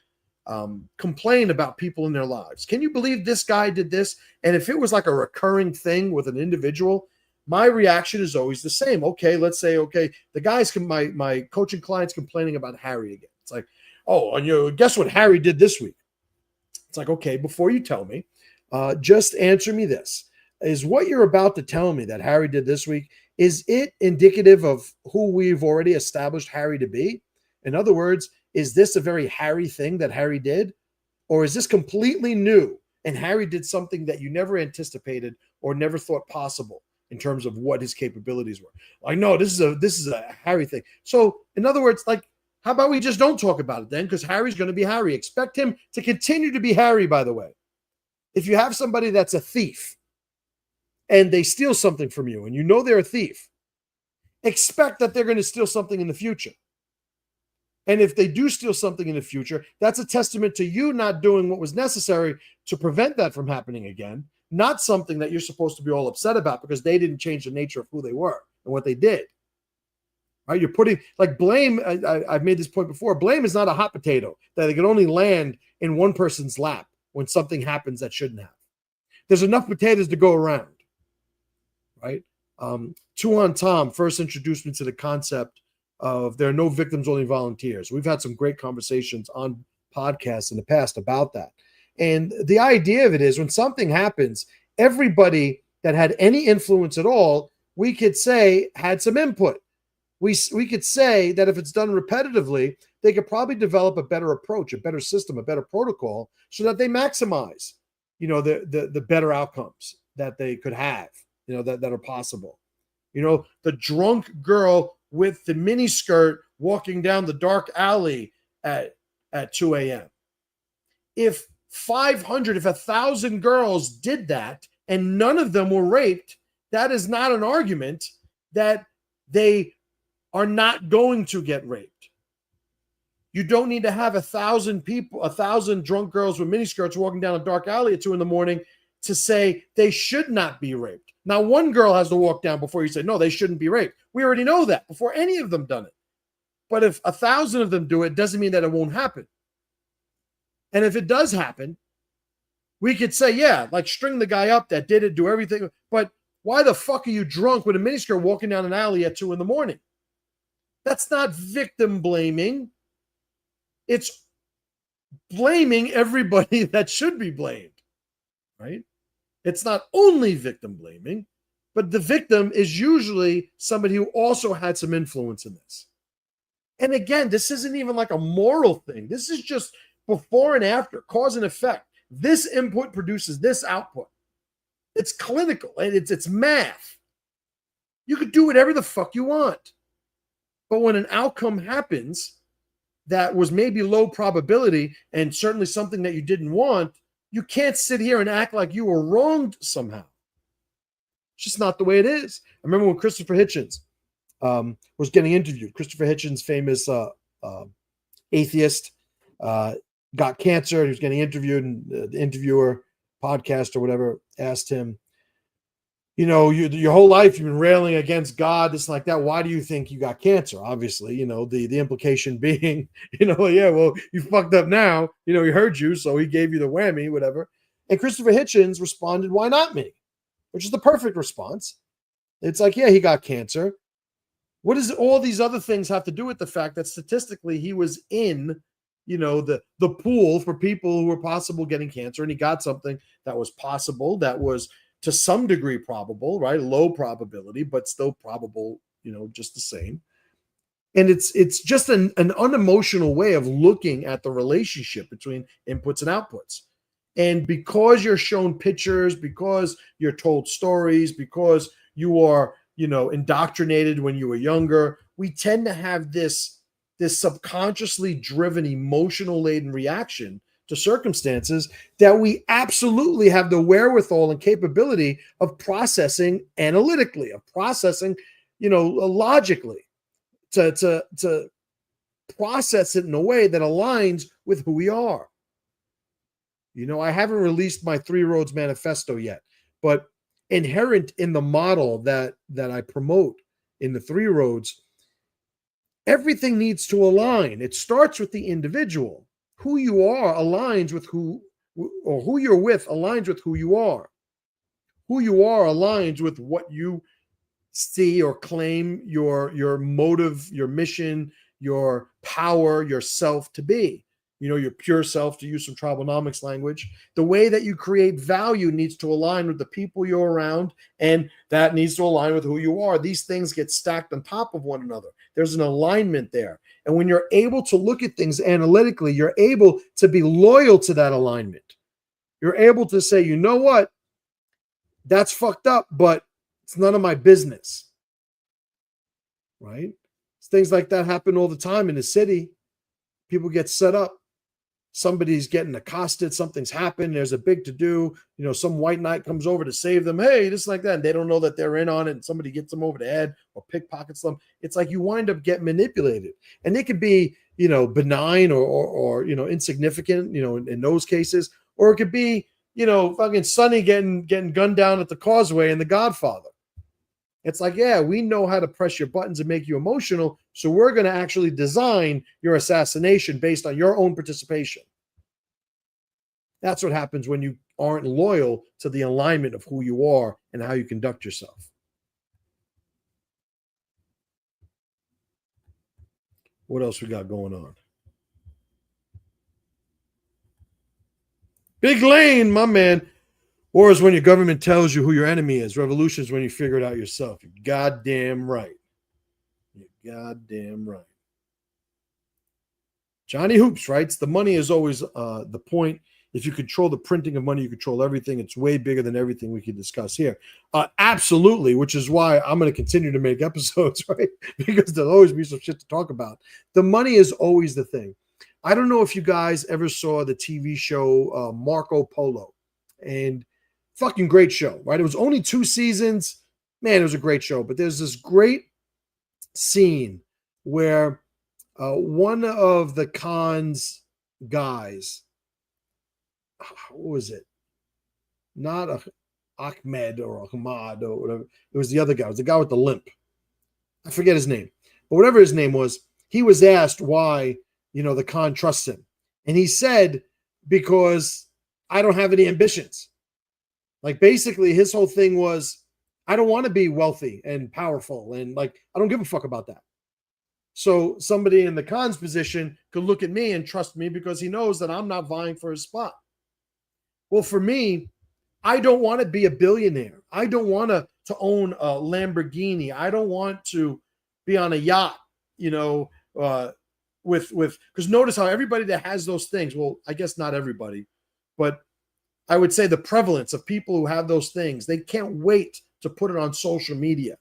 complain about people in their lives. Can you believe this guy did this? And if it was like a recurring thing with an individual, my reaction is always the same. Okay, let's say, the guys, my coaching clients complaining about Harry again. It's like, oh, and guess what Harry did this week? It's like, okay, before you tell me, just answer me this. Is what you're about to tell me that Harry did this week, is it indicative of who we've already established Harry to be? In other words, is this a very Harry thing that Harry did? Or is this completely new and Harry did something that you never anticipated or never thought possible in terms of what his capabilities were? Like, no, this is a Harry thing. So in other words, like, how about we just don't talk about it then? Because Harry's going to be Harry. Expect him to continue to be Harry, by the way. If you have somebody that's a thief and they steal something from you and you know they're a thief, expect that they're going to steal something in the future. And if they do steal something in the future, that's a testament to you not doing what was necessary to prevent that from happening again, not something that you're supposed to be all upset about because they didn't change the nature of who they were and what they did. Right? You're putting, like, blame, I've made this point before, blame is not a hot potato that it can only land in one person's lap when something happens that shouldn't have. There's enough potatoes to go around. Right? Tuan Tom first introduced me to the concept of there are no victims, only volunteers. We've had some great conversations on podcasts in the past about that. And the idea of it is when something happens, everybody that had any influence at all, we could say had some input. We could say that if it's done repetitively, they could probably develop a better approach, a better system, a better protocol so that they maximize, the better outcomes that they could have, that are possible. The drunk girl with the mini skirt walking down the dark alley at 2 a.m. If 1,000 girls did that and none of them were raped, that is not an argument that they are not going to get raped. You don't need to have 1,000 people, 1,000 drunk girls with miniskirts walking down a dark alley at 2 a.m. to say they should not be raped. Now, one girl has to walk down before you say, no, they shouldn't be raped. We already know that before any of them done it. But if 1,000 of them do it, doesn't mean that it won't happen. And if it does happen, we could say, yeah, like string the guy up that did it, do everything. But why the fuck are you drunk with a miniskirt walking down an alley at 2 a.m? That's not victim blaming. It's blaming everybody that should be blamed, right? It's not only victim blaming, but the victim is usually somebody who also had some influence in this. And again, this isn't even like a moral thing. This is just before and after, cause and effect. This input produces this output. It's clinical and it's math. You could do whatever the fuck you want. But when an outcome happens that was maybe low probability and certainly something that you didn't want, you can't sit here and act like you were wronged somehow. It's just not the way it is. I remember when Christopher Hitchens was getting interviewed. Christopher Hitchens, famous atheist, got cancer. He was getting interviewed, and the interviewer, podcast or whatever, asked him, you know, your whole life you've been railing against God, this and like that. Why do you think you got cancer? Obviously, you know, the implication being, you know, yeah, well, you fucked up now. You know, he heard you, so he gave you the whammy, whatever. And Christopher Hitchens responded, why not me? Which is the perfect response. It's like, yeah, he got cancer. What does all these other things have to do with the fact that statistically he was in, you know, the pool for people who were possible getting cancer, and he got something that was possible, that was to some degree probable, right? Low probability, but still probable, you know, just the same. And it's just an unemotional way of looking at the relationship between inputs and outputs. And because you're shown pictures, because you're told stories, because you are, you know, indoctrinated when you were younger, we tend to have this subconsciously driven, emotional laden reaction to circumstances that we absolutely have the wherewithal and capability of processing analytically, of processing, you know, logically, to process it in a way that aligns with who we are. You know, I haven't released my 3 Roads Manifesto yet, but inherent in the model that I promote in the 3 Roads, everything needs to align. It starts with the individual. Who you are aligns with who you're with aligns with who you are. Who you are aligns with what you see or claim your motive, your mission, your power, yourself to be. You know, your pure self, to use some tribalnomics language. The way that you create value needs to align with the people you're around, and that needs to align with who you are. These things get stacked on top of one another. There's an alignment there. And when you're able to look at things analytically, you're able to be loyal to that alignment. You're able to say, you know what? That's fucked up, but it's none of my business. Right? Things like that happen all the time in the city. People get set up. Somebody's getting accosted, something's happened, there's a big to-do, you know, some white knight comes over to save them, hey, just like that, and they don't know that they're in on it, and somebody gets them over the head or pickpockets them. It's like you wind up getting manipulated. And it could be, you know, benign or you know, insignificant, you know, in those cases, or it could be, you know, fucking Sonny getting gunned down at the Causeway in The Godfather. It's like, yeah, we know how to press your buttons and make you emotional, so we're going to actually design your assassination based on your own participation. That's what happens when you aren't loyal to the alignment of who you are and how you conduct yourself. What else we got going on? Big Lane, my man. War is when your government tells you who your enemy is. Revolution is when you figure it out yourself. You're goddamn right. You're goddamn right. Johnny Hoops writes, the money is always the point. If you control the printing of money, you control everything. It's way bigger than everything we can discuss here. Absolutely, which is why I'm going to continue to make episodes, right? Because there'll always be some shit to talk about. The money is always the thing. I don't know if you guys ever saw the TV show Marco Polo. And fucking great show, right? It was only 2 seasons. Man, it was a great show. But there's this great scene where one of the Khan's guys, what was it? Not Ahmed or Ahmad or whatever. It was the other guy. It was the guy with the limp. I forget his name. But whatever his name was, he was asked why, the Khan trusts him. And he said, because I don't have any ambitions. Like basically his whole thing was, I don't want to be wealthy and powerful. And like, I don't give a fuck about that. So somebody in the Khan's position could look at me and trust me because he knows that I'm not vying for his spot. Well, for me, I don't want to be a billionaire. I don't want to own a Lamborghini. I don't want to be on a yacht, because notice how everybody that has those things, well, I guess not everybody, but I would say the prevalence of people who have those things, they can't wait to put it on social media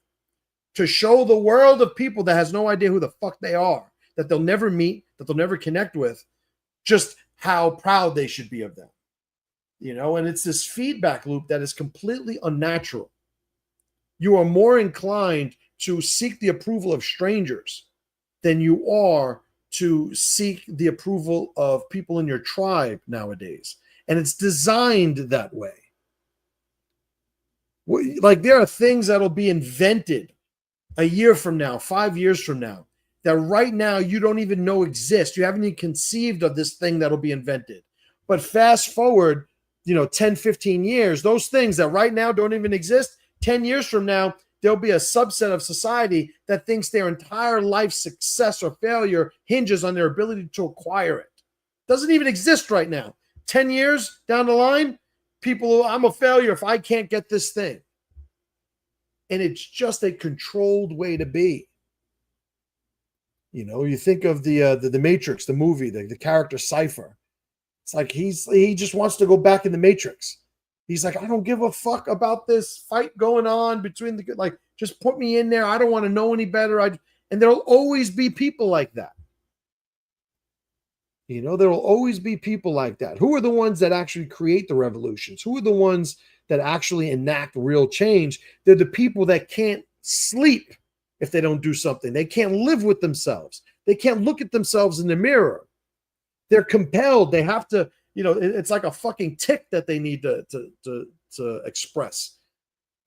to show the world of people that has no idea who the fuck they are, that they'll never meet, that they'll never connect with, just how proud they should be of them. And it's this feedback loop that is completely unnatural. You are more inclined to seek the approval of strangers than you are to seek the approval of people in your tribe nowadays. And it's designed that way. Like there are things that'll be invented a year from now, 5 years from now, that right now you don't even know exist. You haven't even conceived of this thing that'll be invented. But fast forward, 10, 15 years, those things that right now don't even exist, 10 years from now, there'll be a subset of society that thinks their entire life success or failure hinges on their ability to acquire it. Doesn't even exist right now. 10 years down the line, people, I'm a failure if I can't get this thing. And it's just a controlled way to be. You think of the Matrix, the movie, the character Cypher. It's like he just wants to go back in the Matrix. He's like, I don't give a fuck about this fight going on between just put me in there. I don't want to know any better. And there'll always be people like that. There will always be people like that. Who are the ones that actually create the revolutions? Who are the ones that actually enact real change? They're the people that can't sleep if they don't do something. They can't live with themselves. They can't look at themselves in the mirror. They're compelled. They have to, it's like a fucking tick that they need to express.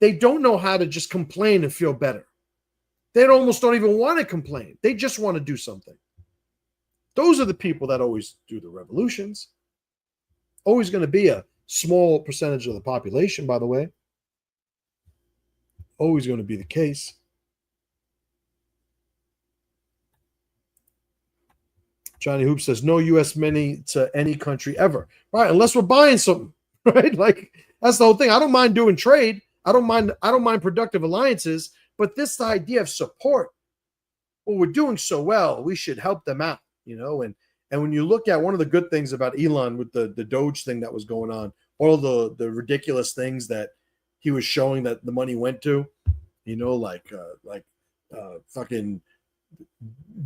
They don't know how to just complain and feel better. They almost don't even want to complain. They just want to do something. Those are the people that always do the revolutions. Always going to be a small percentage of the population, by the way. Always going to be the case. Johnny Hoop says, no U.S. money to any country ever. Right, unless we're buying something, right? Like, that's the whole thing. I don't mind doing trade. I don't mind productive alliances, but this idea of support, well, we're doing so well, we should help them out, and when you look at one of the good things about Elon with the Doge thing that was going on, all the ridiculous things that he was showing that the money went to, fucking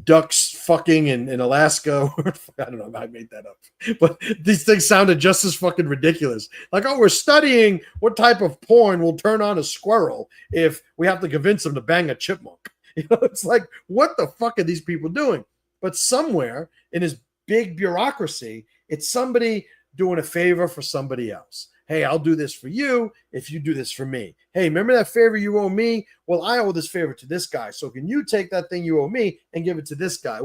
ducks fucking in Alaska. I don't know if I made that up, but these things sounded just as fucking ridiculous. Like, oh, we're studying what type of porn will turn on a squirrel if we have to convince them to bang a chipmunk. It's like, what the fuck are these people doing? But somewhere in his big bureaucracy, it's somebody doing a favor for somebody else. Hey, I'll do this for you if you do this for me. Hey, remember that favor you owe me? Well, I owe this favor to this guy. So can you take that thing you owe me and give it to this guy?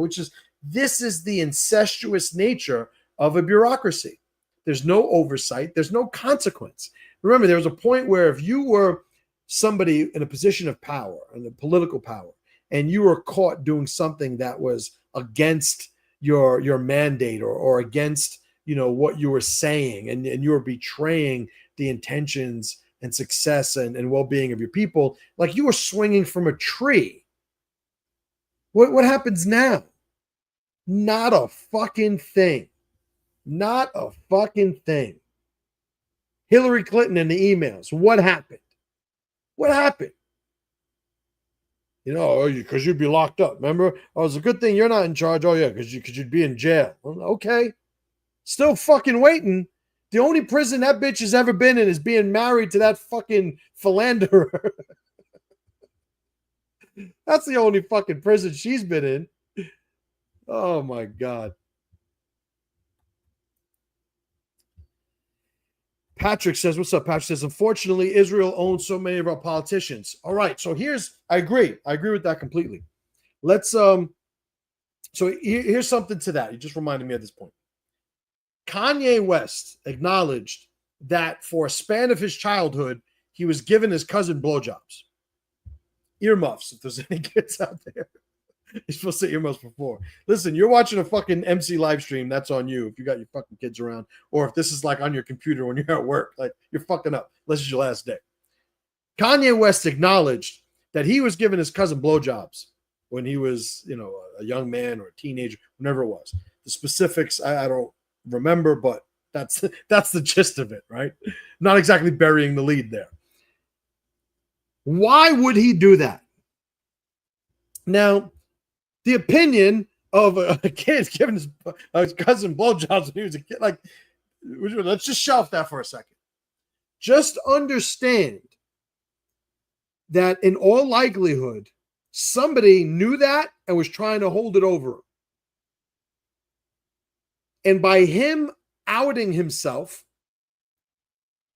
This is the incestuous nature of a bureaucracy. There's no oversight. There's no consequence. Remember, there was a point where if you were somebody in a position of power, in the political power, and you were caught doing something that was against your mandate or against what you were saying, and you were betraying the intentions and success and well-being of your people, like you were swinging from a tree. What happens now? Not a fucking thing. Not a fucking thing. Hillary Clinton and the emails. What happened? What happened? Because you'd be locked up. Remember? Oh, it's a good thing you're not in charge. Oh, yeah, because you'd be in jail. Okay. Still fucking waiting. The only prison that bitch has ever been in is being married to that fucking philanderer. That's the only fucking prison she's been in. Oh, my God. Patrick says, what's up? Patrick says, unfortunately, Israel owns so many of our politicians. All right. So I agree. I agree with that completely. So here's something to that. You just reminded me at this point. Kanye West acknowledged that for a span of his childhood, he was giving his cousin blowjobs. Earmuffs, if there's any kids out there. You're supposed to say earmuffs before. Listen, you're watching a fucking MC live stream. That's on you if you got your fucking kids around. Or if this is like on your computer when you're at work. Like, you're fucking up. This is your last day. Kanye West acknowledged that he was giving his cousin blowjobs when he was, a young man or a teenager, whenever it was. The specifics, I don't remember, but that's the gist of it, right? Not exactly burying the lead there. Why would he do that? Now, the opinion of a kid giving his cousin blowjobs when he was a kid, like, let's just shelf that for a second. Just understand that in all likelihood, somebody knew that and was trying to hold it over him. And by him outing himself,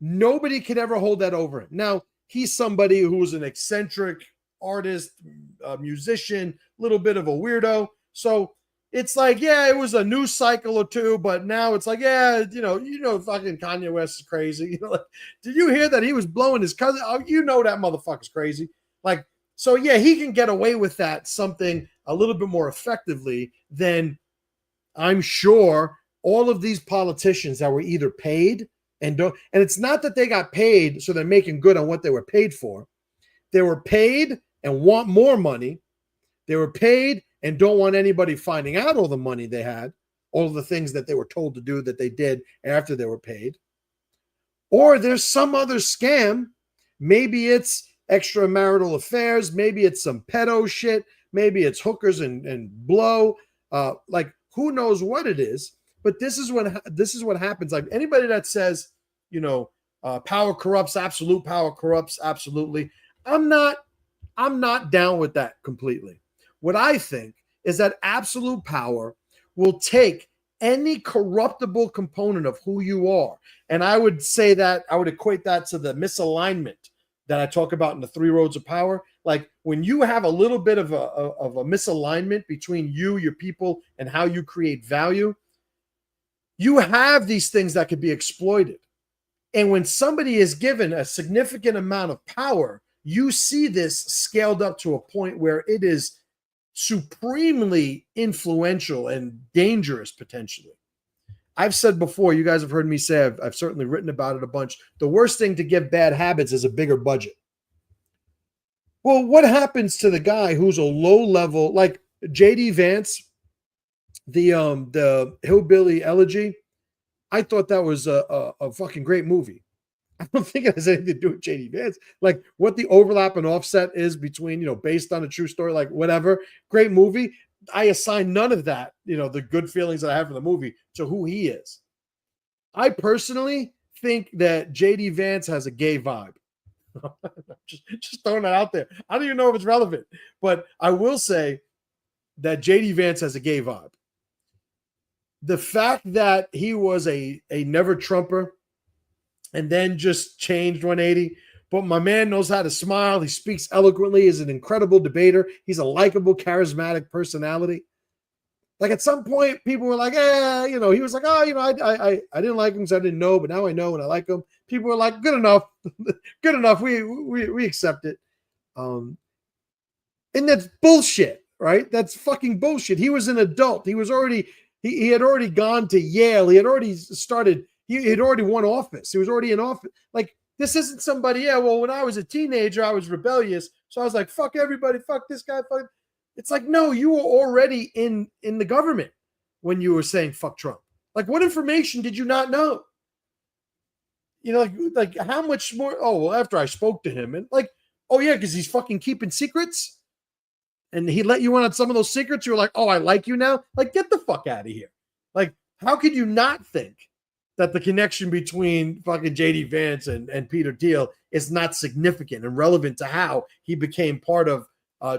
nobody could ever hold that over him. Now, he's somebody who's an eccentric artist, musician, a little bit of a weirdo. So it's like, yeah, it was a news cycle or two, but now it's like, yeah, fucking Kanye West is crazy. Like, did you hear that he was blowing his cousin? Oh, that motherfucker's crazy. Like, so yeah, he can get away with that something a little bit more effectively than, I'm sure, all of these politicians that were either paid and it's not that they got paid so they're making good on what they were paid for. They were paid and want more money. They were paid and don't want anybody finding out all the money they had, all of the things that they were told to do that they did after they were paid. Or there's some other scam. Maybe it's extramarital affairs. Maybe it's some pedo shit. Maybe it's hookers and blow. Like, who knows what it is? But this is what happens. Like, anybody that says, power corrupts, absolute power corrupts, absolutely. I'm not down with that completely. What I think is that absolute power will take any corruptible component of who you are. And I would say that I would equate that to the misalignment that I talk about in the 3 roads of power. Like, when you have a little bit of a misalignment between you, your people, and how you create value, you have these things that could be exploited. And when somebody is given a significant amount of power, you see this scaled up to a point where it is supremely influential and dangerous potentially. I've said before, you guys have heard me say, I've certainly written about it a bunch. The worst thing to give bad habits is a bigger budget. Well, what happens to the guy who's a low level, like J.D. Vance, the Hillbilly Elegy? I thought that was a fucking great movie. I don't think it has anything to do with J.D. Vance. Like, what the overlap and offset is between, based on a true story, like whatever, great movie. I assign none of that, the good feelings that I have for the movie to who he is. I personally think that J.D. Vance has a gay vibe. just throwing that out there. I don't even know if it's relevant, but I will say that J.D. Vance has a gay vibe. The fact that he was a never Trumper and then just changed 180, but my man knows how to smile. He speaks eloquently. He's an incredible debater. He's a likable, charismatic personality. Like, at some point, people were like, he was like, I didn't like him because I didn't know, but now I know and I like him. People were like, good enough. Good enough. We accept it. And that's bullshit, right? That's fucking bullshit. He was an adult. He was already, he had already gone to Yale. He had already started, he had already won office. He was already in office. Like, this isn't somebody, when I was a teenager, I was rebellious. So I was like, fuck everybody, fuck this guy, fuck. It's like, no, you were already in the government when you were saying fuck Trump. Like, what information did you not know? Like how much more? Oh, well, after I spoke to him and like, oh yeah, because he's fucking keeping secrets and he let you in on some of those secrets. You're like, oh, I like you now. Like, get the fuck out of here. Like, how could you not think that the connection between fucking J.D. Vance and Peter Thiel is not significant and relevant to how he became part of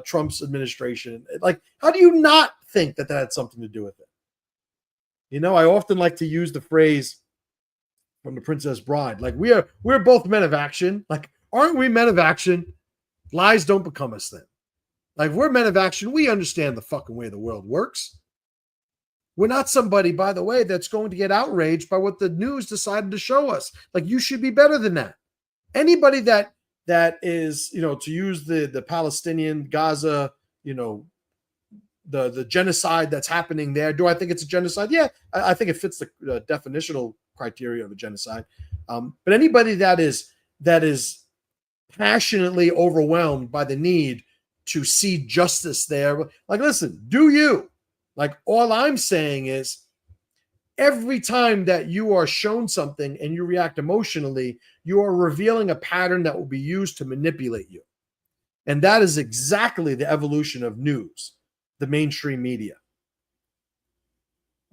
Trump's administration? Like, how do you not think that had something to do with it? I often like to use the phrase from The Princess Bride. Like we're both men of action. Like, aren't we men of action? Lies don't become us then. Like, we're men of action. We understand the fucking way the world works. We're not somebody, by the way, that's going to get outraged by what the news decided to show us. Like, you should be better than that. Anybody that is, to use the Palestinian Gaza, the genocide that's happening there. Do I think it's a genocide? Yeah, I think it fits the definitional criteria of a genocide. But anybody that is passionately overwhelmed by the need to see justice there, like, listen, do you? Like, all I'm saying is, every time that you are shown something and you react emotionally, you are revealing a pattern that will be used to manipulate you. And that is exactly the evolution of news, the mainstream media.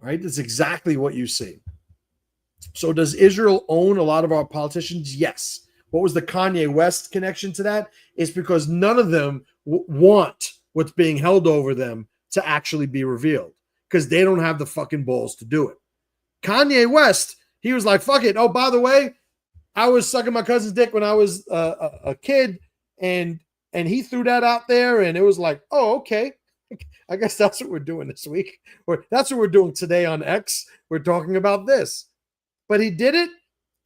Right? That's exactly what you see. So does Israel own a lot of our politicians? Yes. What was the Kanye West connection to that? It's because none of them want what's being held over them to actually be revealed, because they don't have the fucking balls to do it. Kanye West, he was like, fuck it. Oh, by the way, I was sucking my cousin's dick when I was a kid, and he threw that out there, and it was like, oh, okay. I guess that's what we're doing this week. Or that's what we're doing today on X. We're talking about this. But he did it,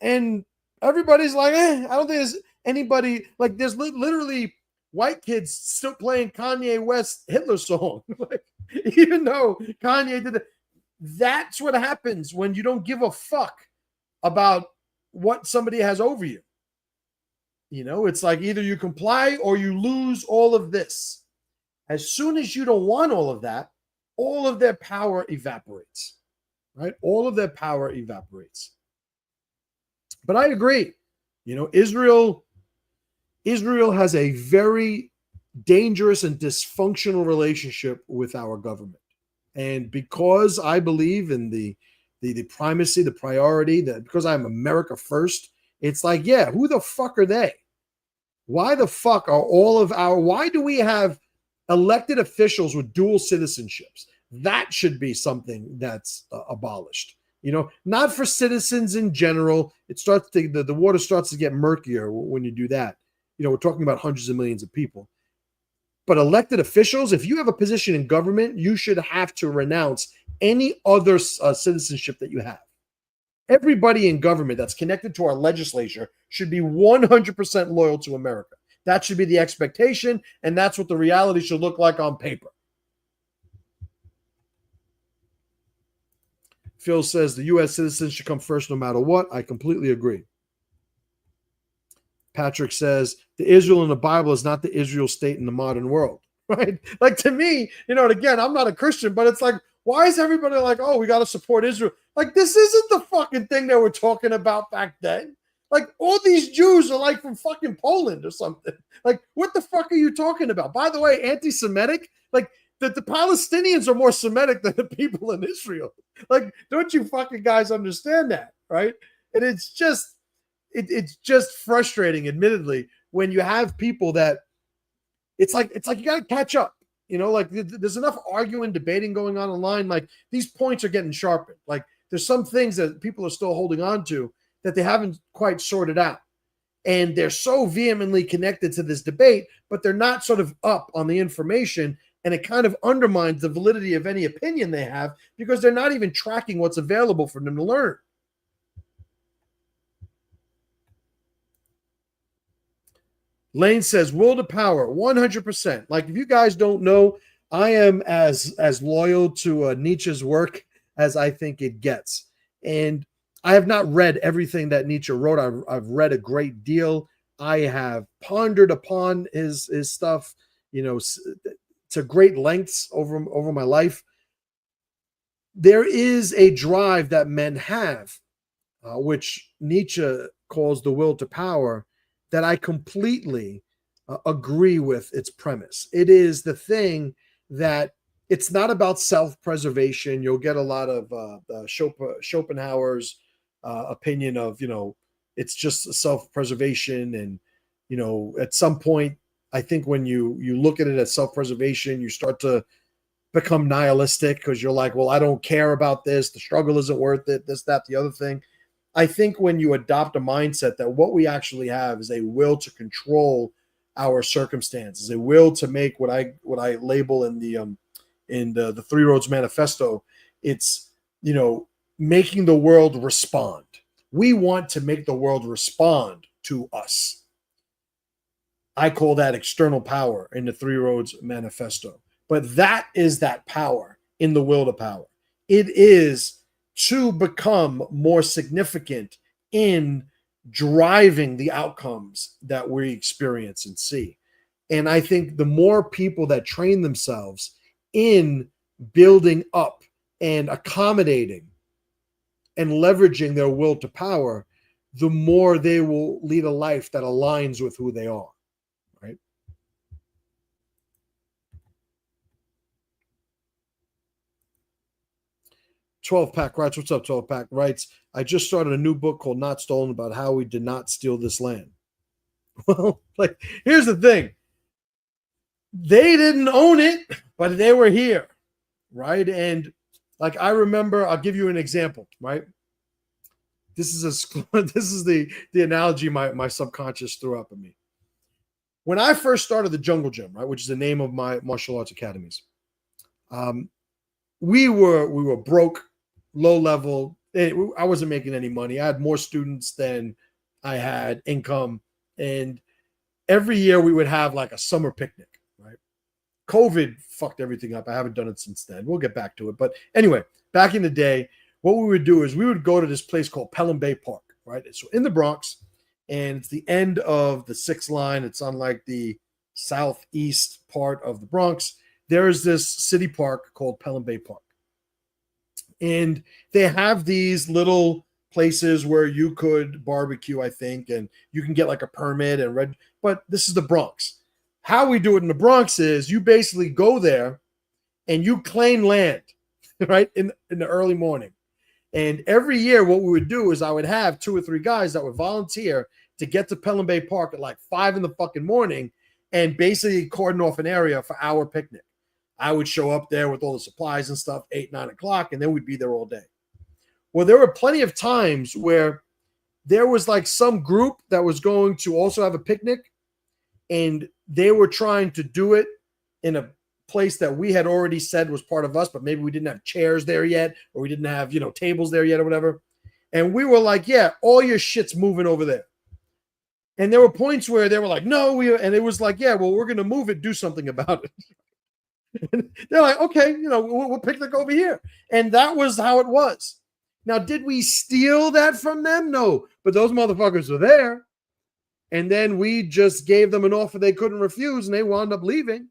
and everybody's like, I don't think there's anybody, like, there's literally white kids still playing Kanye West Hitler song. Like, even though Kanye did it. That's what happens when you don't give a fuck about what somebody has over you. It's like either you comply or you lose all of this. As soon as you don't want all of that, all of their power evaporates, right? All of their power evaporates. But I agree. Israel has a very dangerous and dysfunctional relationship with our government. And because I believe in the primacy, the priority, that because I'm America first, it's like, yeah, who the fuck are they? Why the fuck are why do we have elected officials with dual citizenships? That should be something that's abolished. Not for citizens in general. The water starts to get murkier when you do that. We're talking about hundreds of millions of people. But elected officials, if you have a position in government, you should have to renounce any other citizenship that you have. Everybody in government that's connected to our legislature should be 100% loyal to America. That should be the expectation, and that's what the reality should look like on paper. Phil says the U.S. citizens should come first no matter what. I completely agree. Patrick says the Israel in the Bible is not the Israel state in the modern world, right? Like, to me, and again, I'm not a Christian, but it's like, why is everybody like, oh, we got to support Israel? Like, this isn't the fucking thing that we're talking about back then. Like, all these Jews are like from fucking Poland or something. Like, what the fuck are you talking about? By the way, anti-Semitic, like, the Palestinians are more Semitic than the people in Israel. Like, don't you fucking guys understand that, right? And it's just frustrating, admittedly, when you have people that it's like you got to catch up. Like, there's enough arguing, debating going on online. Like, these points are getting sharpened. Like, there's some things that people are still holding on to that they haven't quite sorted out. And they're so vehemently connected to this debate, but they're not sort of up on the information. And it kind of undermines the validity of any opinion they have because they're not even tracking what's available for them to learn. Lane says, will to power, 100%. Like, if you guys don't know, I am as loyal to Nietzsche's work as I think it gets. And I have not read everything that Nietzsche wrote. I've read a great deal. I have pondered upon his stuff, to great lengths over my life. There is a drive that men have, which Nietzsche calls the will to power, that I completely agree with its premise. It is the thing that it's not about self-preservation. You'll get a lot of Schopenhauer's opinion of, it's just self-preservation. And, at some point, I think when you look at it as self-preservation, you start to become nihilistic because you're like, well, I don't care about this. The struggle isn't worth it. This, that, the other thing. I think when you adopt a mindset that what we actually have is a will to control our circumstances, a will to make what I label in the Three Roads Manifesto, it's, making the world respond. We want to make the world respond to us. I call that external power in the Three Roads Manifesto. But that is that power in the will to power. It is to become more significant in driving the outcomes that we experience and see. And I think the more people that train themselves in building up and accommodating and leveraging their will to power, the more they will lead a life that aligns with who they are, right? Pack writes, what's up, 12 Pack writes, I just started a new book called Not Stolen about how we did not steal this land. Well, like, here's the thing. They didn't own it, but they were here, right? And like, I remember, I'll give you an example, right? This is the analogy my subconscious threw up at me. When I first started the Jungle Gym, right, which is the name of my martial arts academies, we were broke, low level. I wasn't making any money. I had more students than I had income, and every year we would have like a summer picnic, right? COVID fucked everything up. I haven't done it since then. We'll get back to it. But anyway, back in the day, what we would do is we would go to this place called Pelham Bay Park, right? So in the Bronx, and it's the end of the 6th line. It's on like the southeast part of the Bronx. There is this city park called Pelham Bay Park. And they have these little places where you could barbecue, I think, and you can get like a permit and but this is the Bronx. How we do it in the Bronx is you basically go there and you claim land, right, in the early morning. And every year what we would do is I would have 2 or 3 guys that would volunteer to get to Pelham Bay Park at like 5 in the fucking morning and basically cordon off an area for our picnic. I would show up there with all the supplies and stuff, 8, 9 o'clock, and then we'd be there all day. Well, there were plenty of times where there was like some group that was going to also have a picnic, and they were trying to do it in a place that we had already said was part of us, but maybe we didn't have chairs there yet, or we didn't have, tables there yet or whatever. And we were like, yeah, all your shit's moving over there. And there were points where they were like, no, and it was like, yeah, well, we're going to move it, do something about it. And they're like, okay, we'll picnic over here. And that was how it was. Now, did we steal that from them? No, but those motherfuckers were there. And then we just gave them an offer they couldn't refuse, and they wound up leaving.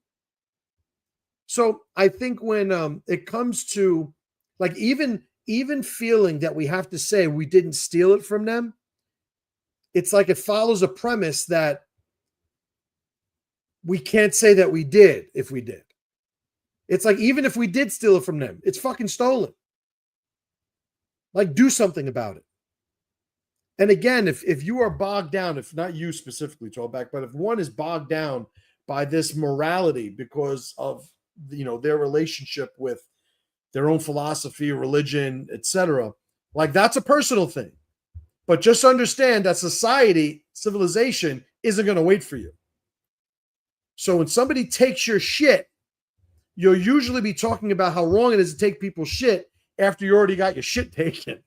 So I think when it comes to like even feeling that we have to say we didn't steal it from them, it's like it follows a premise that we can't say that we did if we did. It's like even if we did steal it from them, it's fucking stolen. Like, do something about it. And again, if you are bogged down, if not you specifically, Trollback, but if one is bogged down by this morality because of their relationship with their own philosophy, religion, etc., like that's a personal thing. But just understand that society, civilization isn't going to wait for you. So when somebody takes your shit, you'll usually be talking about how wrong it is to take people's shit after you already got your shit taken.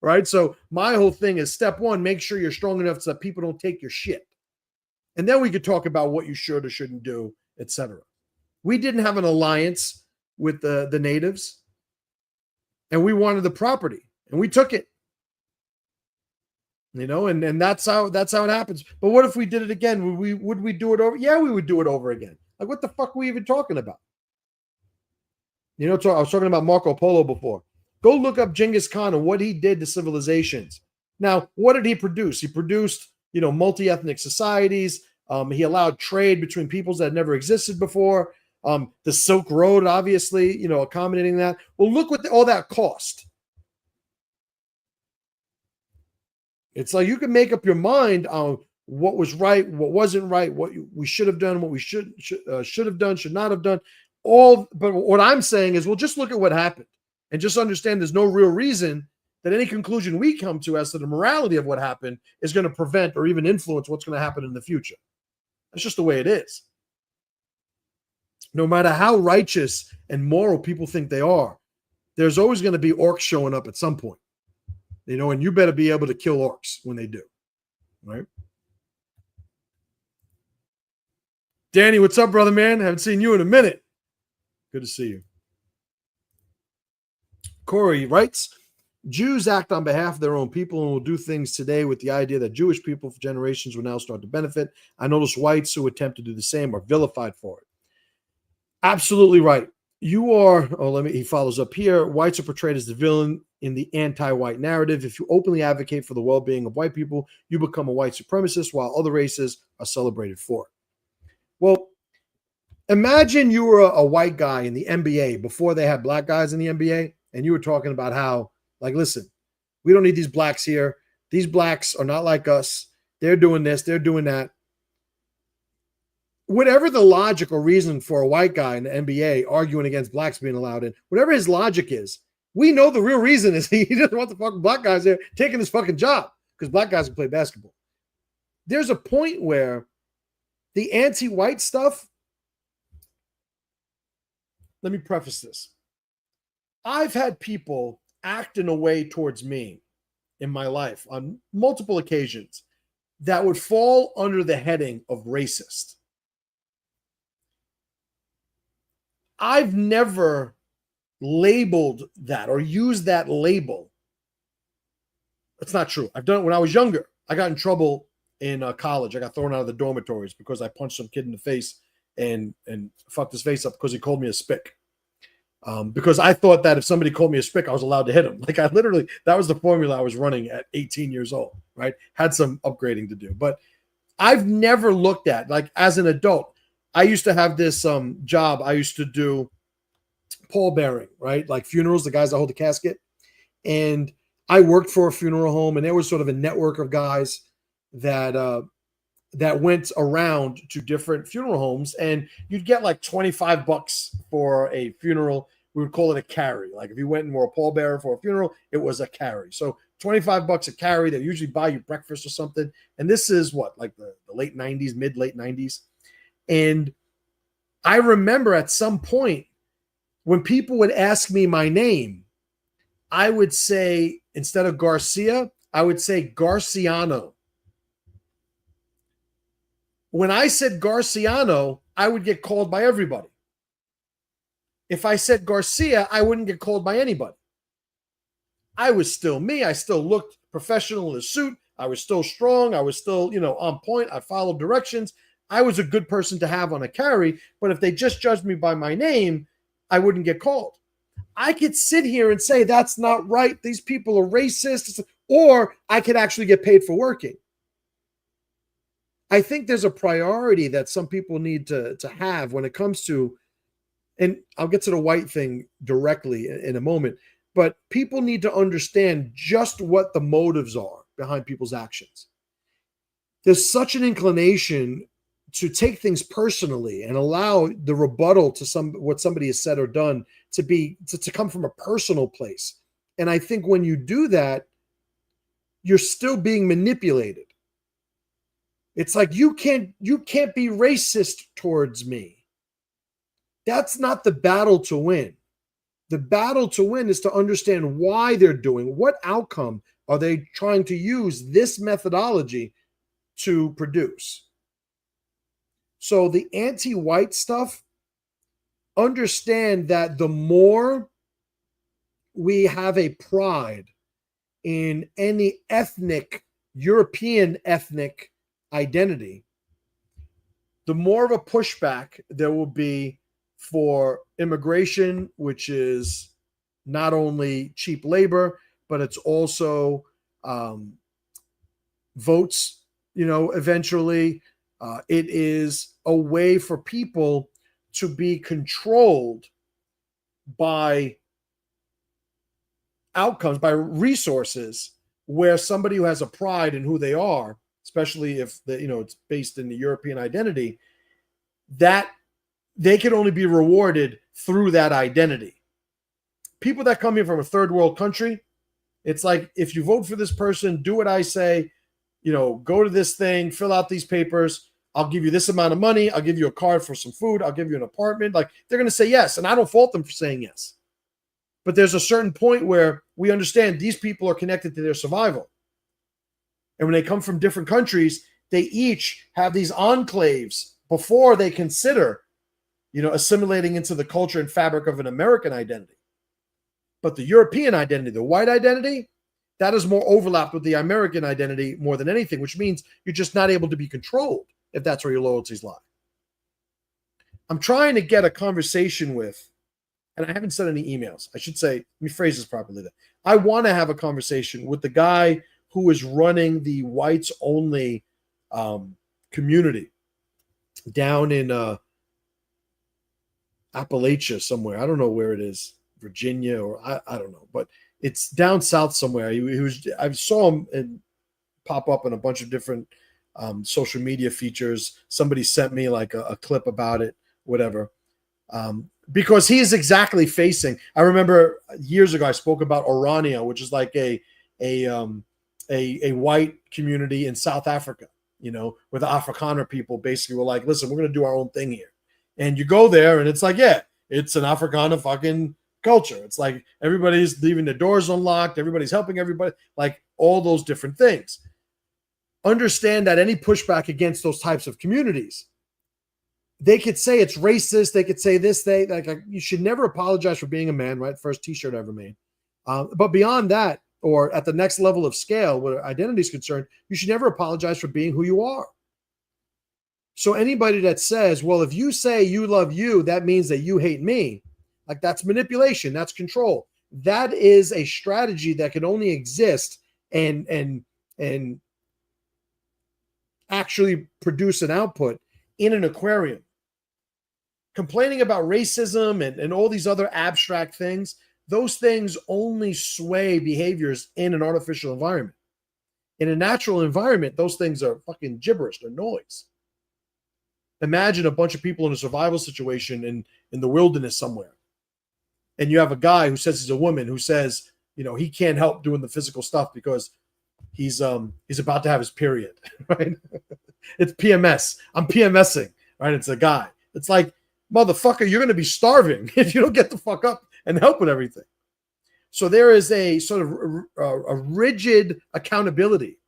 Right? So my whole thing is step 1, make sure you're strong enough so that people don't take your shit. And then we could talk about what you should or shouldn't do, etc. We didn't have an alliance with the natives, and we wanted the property, and we took it. And that's how it happens. But what if we did it again? Would we do it over? Yeah, we would do it over again. Like, what the fuck are we even talking about? I was talking about Marco Polo before. Go look up Genghis Khan and what he did to civilizations. Now, what did he produce? He produced, multi-ethnic societies. He allowed trade between peoples that had never existed before. The Silk Road, obviously, accommodating that. Well, look what all that cost. It's like you can make up your mind on what was right, what wasn't right, what we should have done, what we should have done, should not have done. But what I'm saying is, well, just look at what happened and just understand there's no real reason that any conclusion we come to as to the morality of what happened is going to prevent or even influence what's going to happen in the future. That's just the way it is. No matter how righteous and moral people think they are, there's always going to be orcs showing up at some point. And you better be able to kill orcs when they do, right? Danny, what's up, brother, man? Haven't seen you in a minute. Good to see you. Corey writes, Jews act on behalf of their own people and will do things today with the idea that Jewish people for generations will now start to benefit. I notice whites who attempt to do the same are vilified for it. Absolutely right. He follows up here. Whites are portrayed as the villain in the anti-white narrative. If you openly advocate for the well-being of white people, you become a white supremacist while other races are celebrated for it. Well, imagine you were a white guy in the NBA before they had black guys in the NBA, and you were talking about how, listen, we don't need these blacks here. These blacks are not like us. They're doing this. They're doing that. Whatever the logic or reason for a white guy in the NBA arguing against blacks being allowed in, whatever his logic is, we know the real reason is he doesn't want the fucking black guys there taking his fucking job because black guys can play basketball. There's a point where the anti-white stuff, let me preface this. I've had people act in a way towards me in my life on multiple occasions that would fall under the heading of racist. I've never labeled that or used that label. That's not true. I've done it when I was younger. I got in trouble in college. I got thrown out of the dormitories because I punched some kid in the face and fucked his face up because he called me a spick. Because I thought that if somebody called me a spick, I was allowed to hit him. That was the formula I was running at 18 years old, right? Had some upgrading to do. But I've never looked at, as an adult, I used to have this job. I used to do pallbearing, right? Like funerals, the guys that hold the casket. And I worked for a funeral home, and there was sort of a network of guys that went around to different funeral homes, and you'd get like $25 for a funeral. We would call it a carry. Like if you went and were a pallbearer for a funeral, it was a carry. So $25 a carry. They usually buy you breakfast or something. And this is what, like the late 90s, mid-late 90s. And I remember at some point when people would ask me my name, I would say, instead of Garcia, I would say Garciano. When I said Garciano, I would get called by everybody. If I said Garcia, I wouldn't get called by anybody. I was still me. I still looked professional in a suit. I was still strong. I was still, on point. I followed directions. I was a good person to have on a carry, but if they just judged me by my name, I wouldn't get called. I could sit here and say, that's not right. These people are racist, or I could actually get paid for working. I think there's a priority that some people need to have when it comes to, and I'll get to the white thing directly in a moment, but people need to understand just what the motives are behind people's actions. There's such an inclination to take things personally and allow the rebuttal to what somebody has said or done to come from a personal place. And I think when you do that, you're still being manipulated. It's like you can't be racist towards me. That's not the battle to win. The battle to win is to understand why they're doing, what outcome are they trying to use this methodology to produce. So the anti-white stuff, understand that the more we have a pride in any European ethnic identity, the more of a pushback there will be for immigration, which is not only cheap labor, but it's also votes, eventually. It is a way for people to be controlled by outcomes, by resources, where somebody who has a pride in who they are, especially if it's based in the European identity, that they can only be rewarded through that identity. People that come here from a third world country, It's like, if you vote for this person, do what I say, go to this thing, fill out these papers. I'll give you this amount of money. I'll give you a card for some food. I'll give you an apartment. Like, they're going to say yes. And I don't fault them for saying yes. But there's a certain point where we understand these people are connected to their survival. And when they come from different countries, they each have these enclaves before they consider, assimilating into the culture and fabric of an American identity. But the European identity, the white identity, that is more overlapped with the American identity more than anything, which means you're just not able to be controlled if that's where your loyalties lie. I'm trying to get a conversation with, and I haven't sent any emails. I should say, let me phrase this properly. I want to have a conversation with the guy who is running the whites only community down in Appalachia somewhere. I don't know where it is, Virginia, or I don't know, but it's down south somewhere. I saw him pop up in a bunch of different social media features. Somebody sent me like a clip about it, whatever. Because he is exactly facing. I remember years ago I spoke about Orania, which is like a white community in South Africa, where the Afrikaner people basically were like, listen, we're going to do our own thing here. And you go there and it's like, yeah, it's an Afrikaner fucking culture. It's like everybody's leaving the doors unlocked. Everybody's helping everybody, like all those different things. Understand that any pushback against those types of communities, they could say it's racist. They could say this, you should never apologize for being a man, right? First t-shirt ever made. But beyond that, or at the next level of scale where identity is concerned, you should never apologize for being who you are. So anybody that says, well, if you say you love you, that means that you hate me, like that's manipulation, that's control. That is a strategy that can only exist and actually produce an output in an aquarium. Complaining about racism and all these other abstract things, those things only sway behaviors in an artificial environment. In a natural environment, those things are fucking gibberish, they're noise. Imagine a bunch of people in a survival situation in the wilderness somewhere. And you have a guy who says he's a woman, who says, he can't help doing the physical stuff because he's about to have his period, right? It's PMS. I'm PMSing, right? It's a guy. It's like, motherfucker, you're going to be starving if you don't get the fuck up and help with everything. So there is a sort of a rigid accountability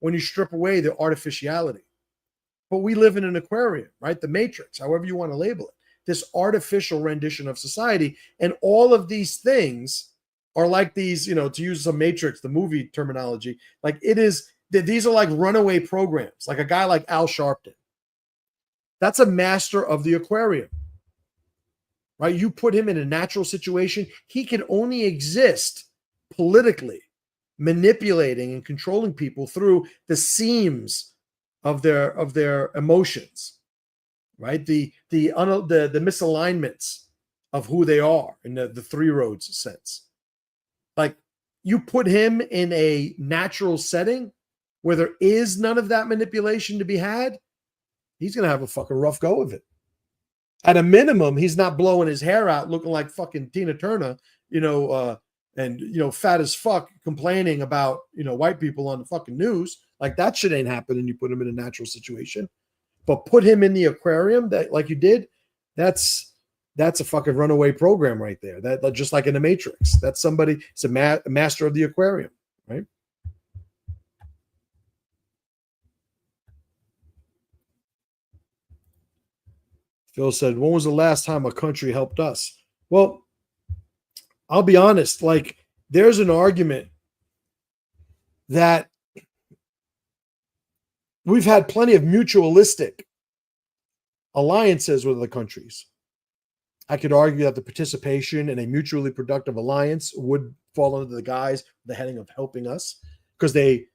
when you strip away the artificiality. But we live in an aquarium, right? The Matrix, however you want to label it, this artificial rendition of society. And all of these things are like these, to use some Matrix, the movie terminology, like these are like runaway programs, like a guy like Al Sharpton. That's a master of the aquarium, right? You put him in a natural situation, he can only exist politically, manipulating and controlling people through the seams of their emotions, right? The misalignments of who they are in the three roads sense. Like, you put him in a natural setting where there is none of that manipulation to be had, he's going to have a fucking rough go of it. At a minimum, he's not blowing his hair out looking like fucking Tina Turner, and fat as fuck, complaining about, white people on the fucking news. Like, that shit ain't happening. You put him in a natural situation. But put him in the aquarium, that like you did, that's a fucking runaway program right there. That just like in the Matrix. That's somebody, it's a master of the aquarium, right? Phil said, when was the last time a country helped us? Well, I'll be honest, like, there's an argument that we've had plenty of mutualistic alliances with other countries. I could argue that the participation in a mutually productive alliance would fall under the guise, the heading of helping us, because they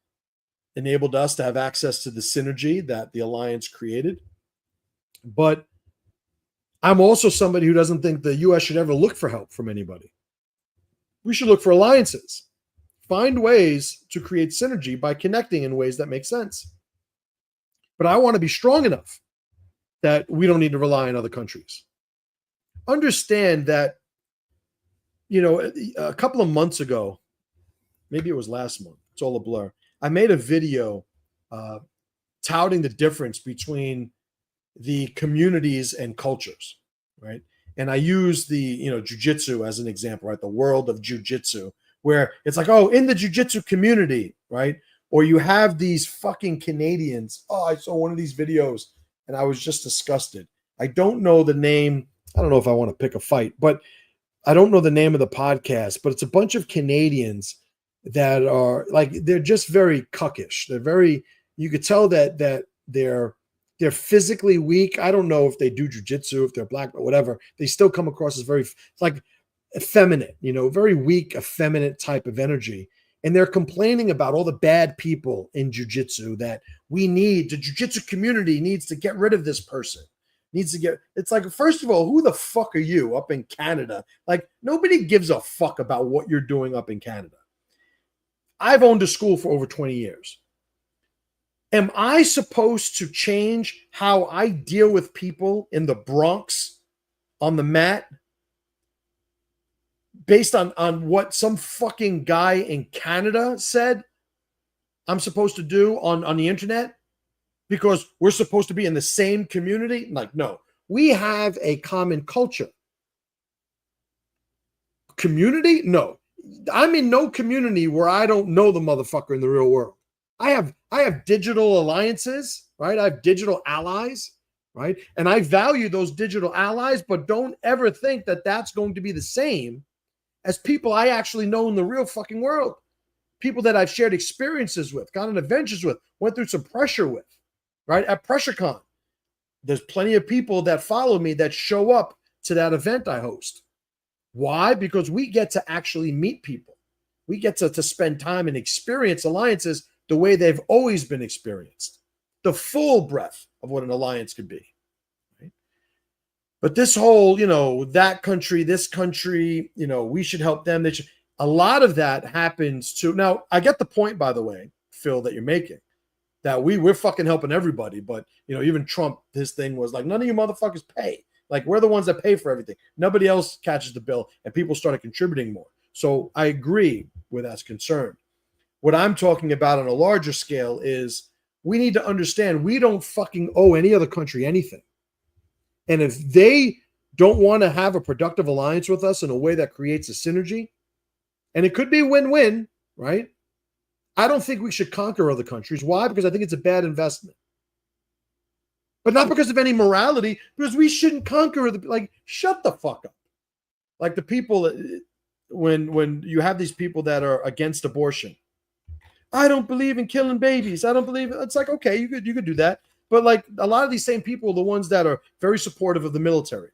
enabled us to have access to the synergy that the alliance created. But I'm also somebody who doesn't think the U.S. should ever look for help from anybody. We should look for alliances. Find ways to create synergy by connecting in ways that make sense. But I want to be strong enough that we don't need to rely on other countries. Understand that, a couple of months ago, Maybe it was last month. It's all a blur. I made a video touting the difference between the communities and cultures, right? And I use the, jujitsu as an example, right? The world of jujitsu, where it's like, oh, in the jujitsu community, right? Or you have these fucking Canadians. Oh, I saw one of these videos and I was just disgusted. I don't know the name. I don't know if I want to pick a fight, but I don't know the name of the podcast, but it's a bunch of Canadians that are like, they're just very cuckish. They're very, you could tell that they're physically weak. I don't know if they do jujitsu, if they're black, but whatever. They still come across as very like effeminate, very weak, effeminate type of energy. And they're complaining about all the bad people in jujitsu that the jujitsu community needs to get rid of this person. It's like, first of all, who the fuck are you up in Canada? Like, nobody gives a fuck about what you're doing up in Canada. I've owned a school for over 20 years. Am I supposed to change how I deal with people in the Bronx on the mat based on what some fucking guy in Canada said I'm supposed to do on the internet? Because we're supposed to be in the same community? Like, no. We have a common culture. Community? No. I'm in no community where I don't know the motherfucker in the real world. I have digital alliances, right? I have digital allies, right? And I value those digital allies, but don't ever think that that's going to be the same as people I actually know in the real fucking world. People that I've shared experiences with, gone on adventures with, went through some pressure with, right? At PressureCon, there's plenty of people that follow me that show up to that event I host. Why? Because we get to actually meet people. We get to spend time and experience alliances the way they've always been experienced. The full breadth of what an alliance could be. Right? But this whole, that country, this country, we should help them. They should. A lot of that happens too. Now, I get the point, by the way, Phil, that you're making. That we're fucking helping everybody. But, even Trump, his thing was like, none of you motherfuckers pay. Like, we're the ones that pay for everything. Nobody else catches the bill, and people started contributing more. So I agree with that concern. What I'm talking about on a larger scale is we need to understand we don't fucking owe any other country anything. And if they don't want to have a productive alliance with us in a way that creates a synergy, and it could be win-win, right? I don't think we should conquer other countries. Why? Because I think it's a bad investment. But not because of any morality, because we shouldn't conquer shut the fuck up. Like the people that, when you have these people that are against abortion. I don't believe in killing babies. I don't believe it's like, okay, you could do that. But like a lot of these same people are the ones that are very supportive of the military.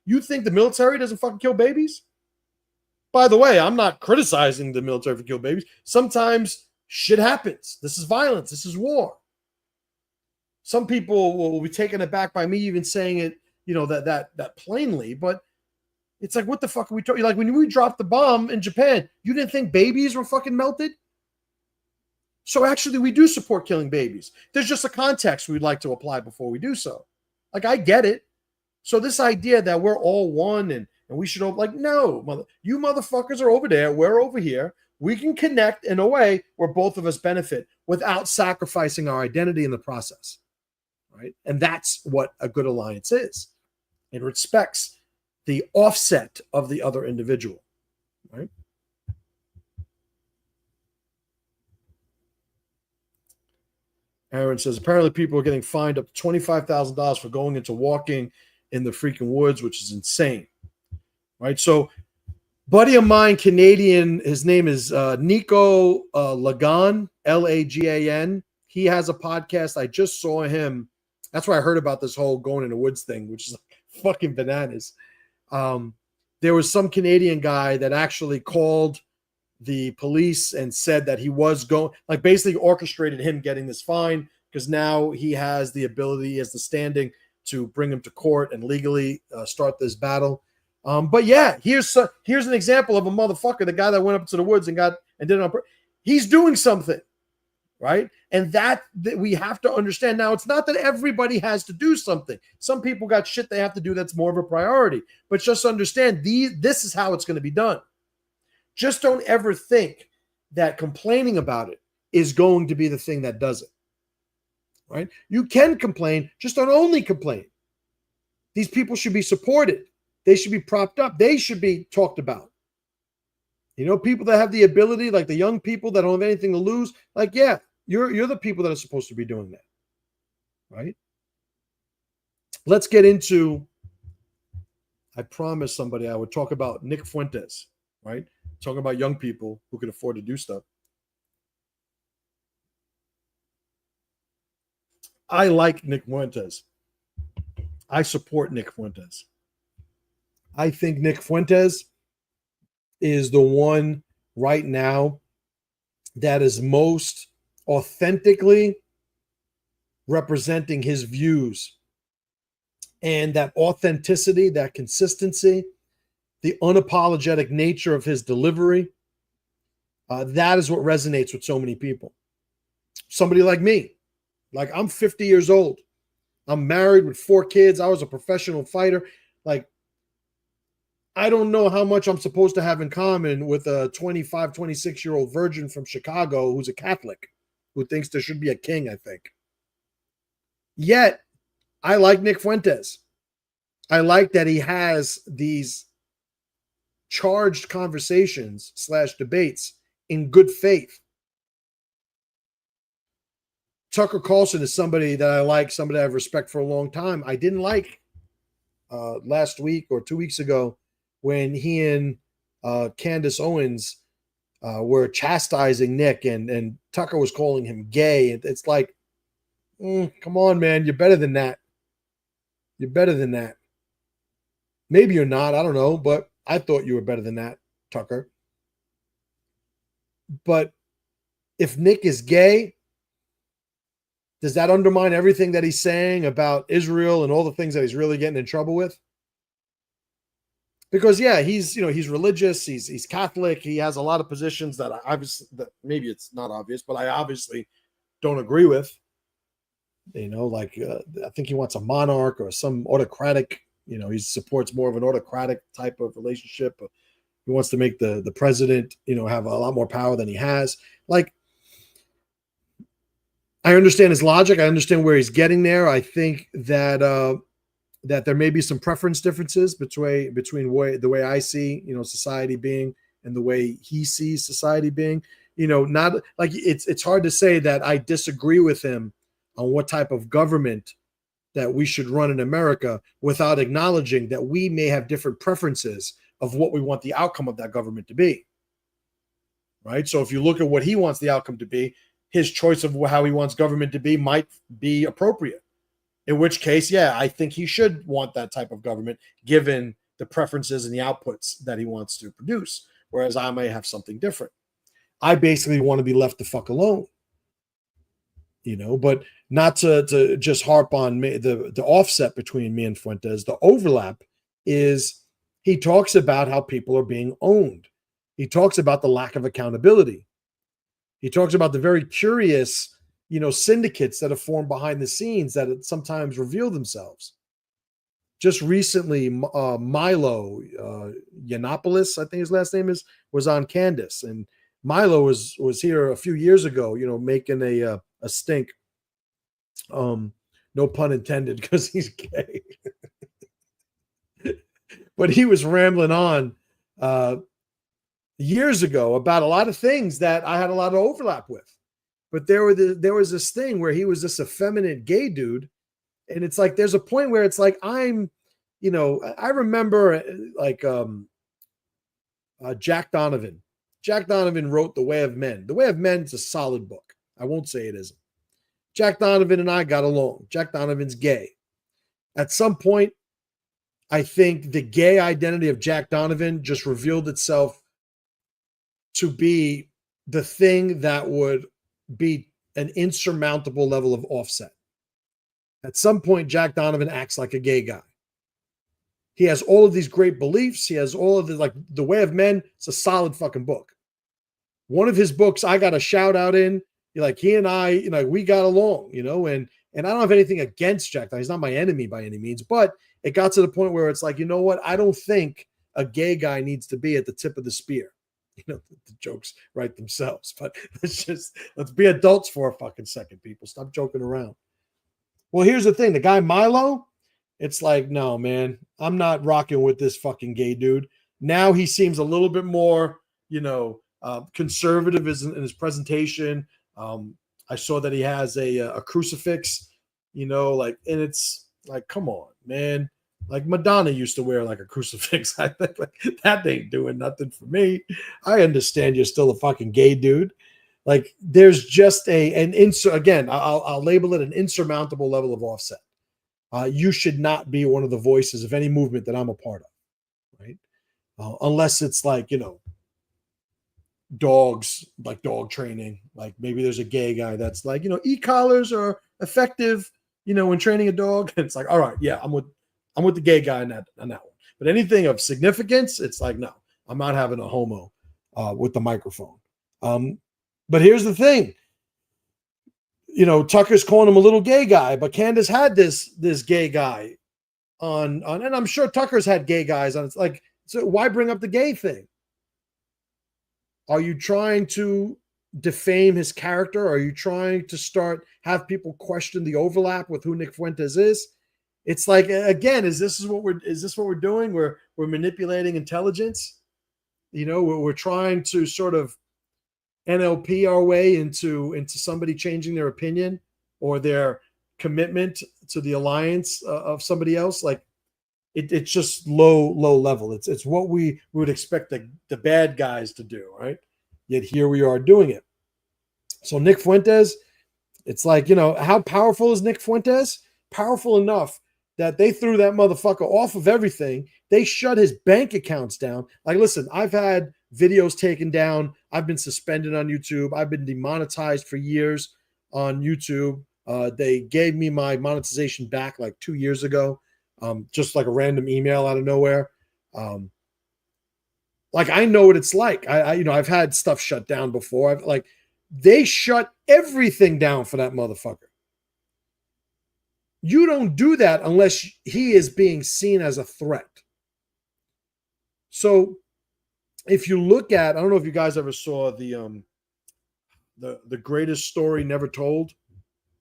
You think the military doesn't fucking kill babies? By the way, I'm not criticizing the military for killing babies. Sometimes shit happens. This is violence. This is war. Some people will be taken aback by me even saying it, that plainly. But it's like, what the fuck are we talking? Like when we dropped the bomb in Japan, you didn't think babies were fucking melted? So actually, we do support killing babies. There's just a context we'd like to apply before we do so. Like, I get it. So this idea that we're all one and we should all, no, you motherfuckers are over there. We're over here. We can connect in a way where both of us benefit without sacrificing our identity in the process, right? And that's what a good alliance is. It respects the offset of the other individual, right? Aaron says, apparently people are getting fined up to $25,000 for going into walking in the freaking woods, which is insane, right? So buddy of mine, Canadian, his name is Nico Lagan, Lagan. He has a podcast. I just saw him. That's why I heard about this whole going in the woods thing, which is like fucking bananas. There was some Canadian guy that actually called the police and said that he was going, like basically orchestrated him getting this fine because now he has the ability, he has the standing to bring him to court and legally start this battle. But yeah, here's an example of a motherfucker, the guy that went up to the woods and did it on purpose. He's doing something, right? And that we have to understand. Now, it's not that everybody has to do something. Some people got shit they have to do that's more of a priority. But just understand, this is how it's going to be done. Just don't ever think that complaining about it is going to be the thing that does it, right? You can complain, just don't only complain. These people should be supported. They should be propped up. They should be talked about. You know, people that have the ability, like the young people that don't have anything to lose, like, yeah, you're the people that are supposed to be doing that, right? Let's get into, I promised somebody I would talk about Nick Fuentes, right? Talking about young people who can afford to do stuff. I like Nick Fuentes. I support Nick Fuentes. I think Nick Fuentes is the one right now that is most authentically representing his views. And that authenticity, that consistency, the unapologetic nature of his delivery, that is what resonates with so many people. Somebody like me, like I'm 50 years old. I'm married with 4 kids. I was a professional fighter. Like, I don't know how much I'm supposed to have in common with a 25, 26-year-old virgin from Chicago who's a Catholic, who thinks there should be a king, I think. Yet, I like Nick Fuentes. I like that he has these charged conversations / debates in good faith. Tucker Carlson is somebody that I like, somebody I have respect for a long time. I didn't like last week or 2 weeks ago when he and Candace Owens were chastising Nick, and Tucker was calling him gay. It's like, come on, man. You're better than that. You're better than that. Maybe you're not. I don't know. But I thought you were better than that, Tucker. But if Nick is gay, does that undermine everything that he's saying about Israel and all the things that he's really getting in trouble with? Because, yeah, he's religious, he's Catholic, he has a lot of positions that that maybe it's not obvious, but I obviously don't agree with. You know, like I think he wants a monarch or some autocratic, he supports more of an autocratic type of relationship. He wants to make the president, have a lot more power than he has. Like, I understand his logic. I understand where he's getting there. I think that that there may be some preference differences between the way I see, society being and the way he sees society being. Not like it's hard to say that I disagree with him on what type of government that we should run in America without acknowledging that we may have different preferences of what we want the outcome of that government to be. Right? So if you look at what he wants the outcome to be, his choice of how he wants government to be might be appropriate. In which case, yeah, I think he should want that type of government given the preferences and the outputs that he wants to produce, whereas I may have something different. I basically want to be left the fuck alone, but not to just harp on me, the offset between me and Fuentes. The overlap is he talks about how people are being owned. He talks about the lack of accountability. He talks about the very curious syndicates that are formed behind the scenes that sometimes reveal themselves. Just recently, Milo Yiannopoulos, I think his last name was on Candace, and Milo was here a few years ago, making a stink. No pun intended, because he's gay. But he was rambling on years ago about a lot of things that I had a lot of overlap with. But there was this thing where he was this effeminate gay dude. And it's like, there's a point where it's like, I remember like Jack Donovan. Jack Donovan wrote The Way of Men. The Way of Men is a solid book. I won't say it isn't. Jack Donovan and I got along. Jack Donovan's gay. At some point, I think the gay identity of Jack Donovan just revealed itself to be the thing that would be an insurmountable level of offset. At some point, Jack Donovan acts like a gay guy. He has all of these great beliefs. He has all of The Way of Men. It's a solid fucking book. One of his books I got a shout out in. He and I, we got along, and I don't have anything against Jack Donovan. He's not my enemy by any means, but it got to the point where it's like, you know what? I don't think a gay guy needs to be at the tip of the spear. The jokes write themselves. But let's be adults for a fucking second, people. Stop joking around. Well, here's the thing. The guy Milo, it's like, no, man, I'm not rocking with this fucking gay dude. Now he seems a little bit more, conservative in his presentation. I saw that he has a crucifix, and it's like, come on, man. Like Madonna used to wear like a crucifix. I think like that ain't doing nothing for me. I understand you're still a fucking gay dude. Like there's just again, I'll label it an insurmountable level of offset. You should not be one of the voices of any movement that I'm a part of, right? Unless it's like, dogs, like dog training. Like maybe there's a gay guy that's like, e-collars are effective, when training a dog. It's like, all right, yeah, I'm with the gay guy on that one. But anything of significance, it's like, no, I'm not having a homo with the microphone. But here's the thing. Tucker's calling him a little gay guy, but Candace had this gay guy on, and I'm sure Tucker's had gay guys on. It's like, so why bring up the gay thing? Are you trying to defame his character? Are you trying to have people question the overlap with who Nick Fuentes is? It's like, again, is this what we're doing? We're manipulating intelligence. We're trying to sort of NLP our way into somebody changing their opinion or their commitment to the alliance of somebody else. Like it's just low level. It's what we would expect the bad guys to do, right? Yet here we are doing it. So Nick Fuentes, it's like, how powerful is Nick Fuentes? Powerful enough that they threw that motherfucker off of everything. They shut his bank accounts down. Like, listen, I've had videos taken down. I've been suspended on YouTube. I've been demonetized for years on YouTube. They gave me my monetization back like 2 years ago, just like a random email out of nowhere. Like I know what it's like. I've had stuff shut down before. They shut everything down for that motherfucker. You don't do that unless he is being seen as a threat. So if you look at, I don't know if you guys ever saw the greatest story never told.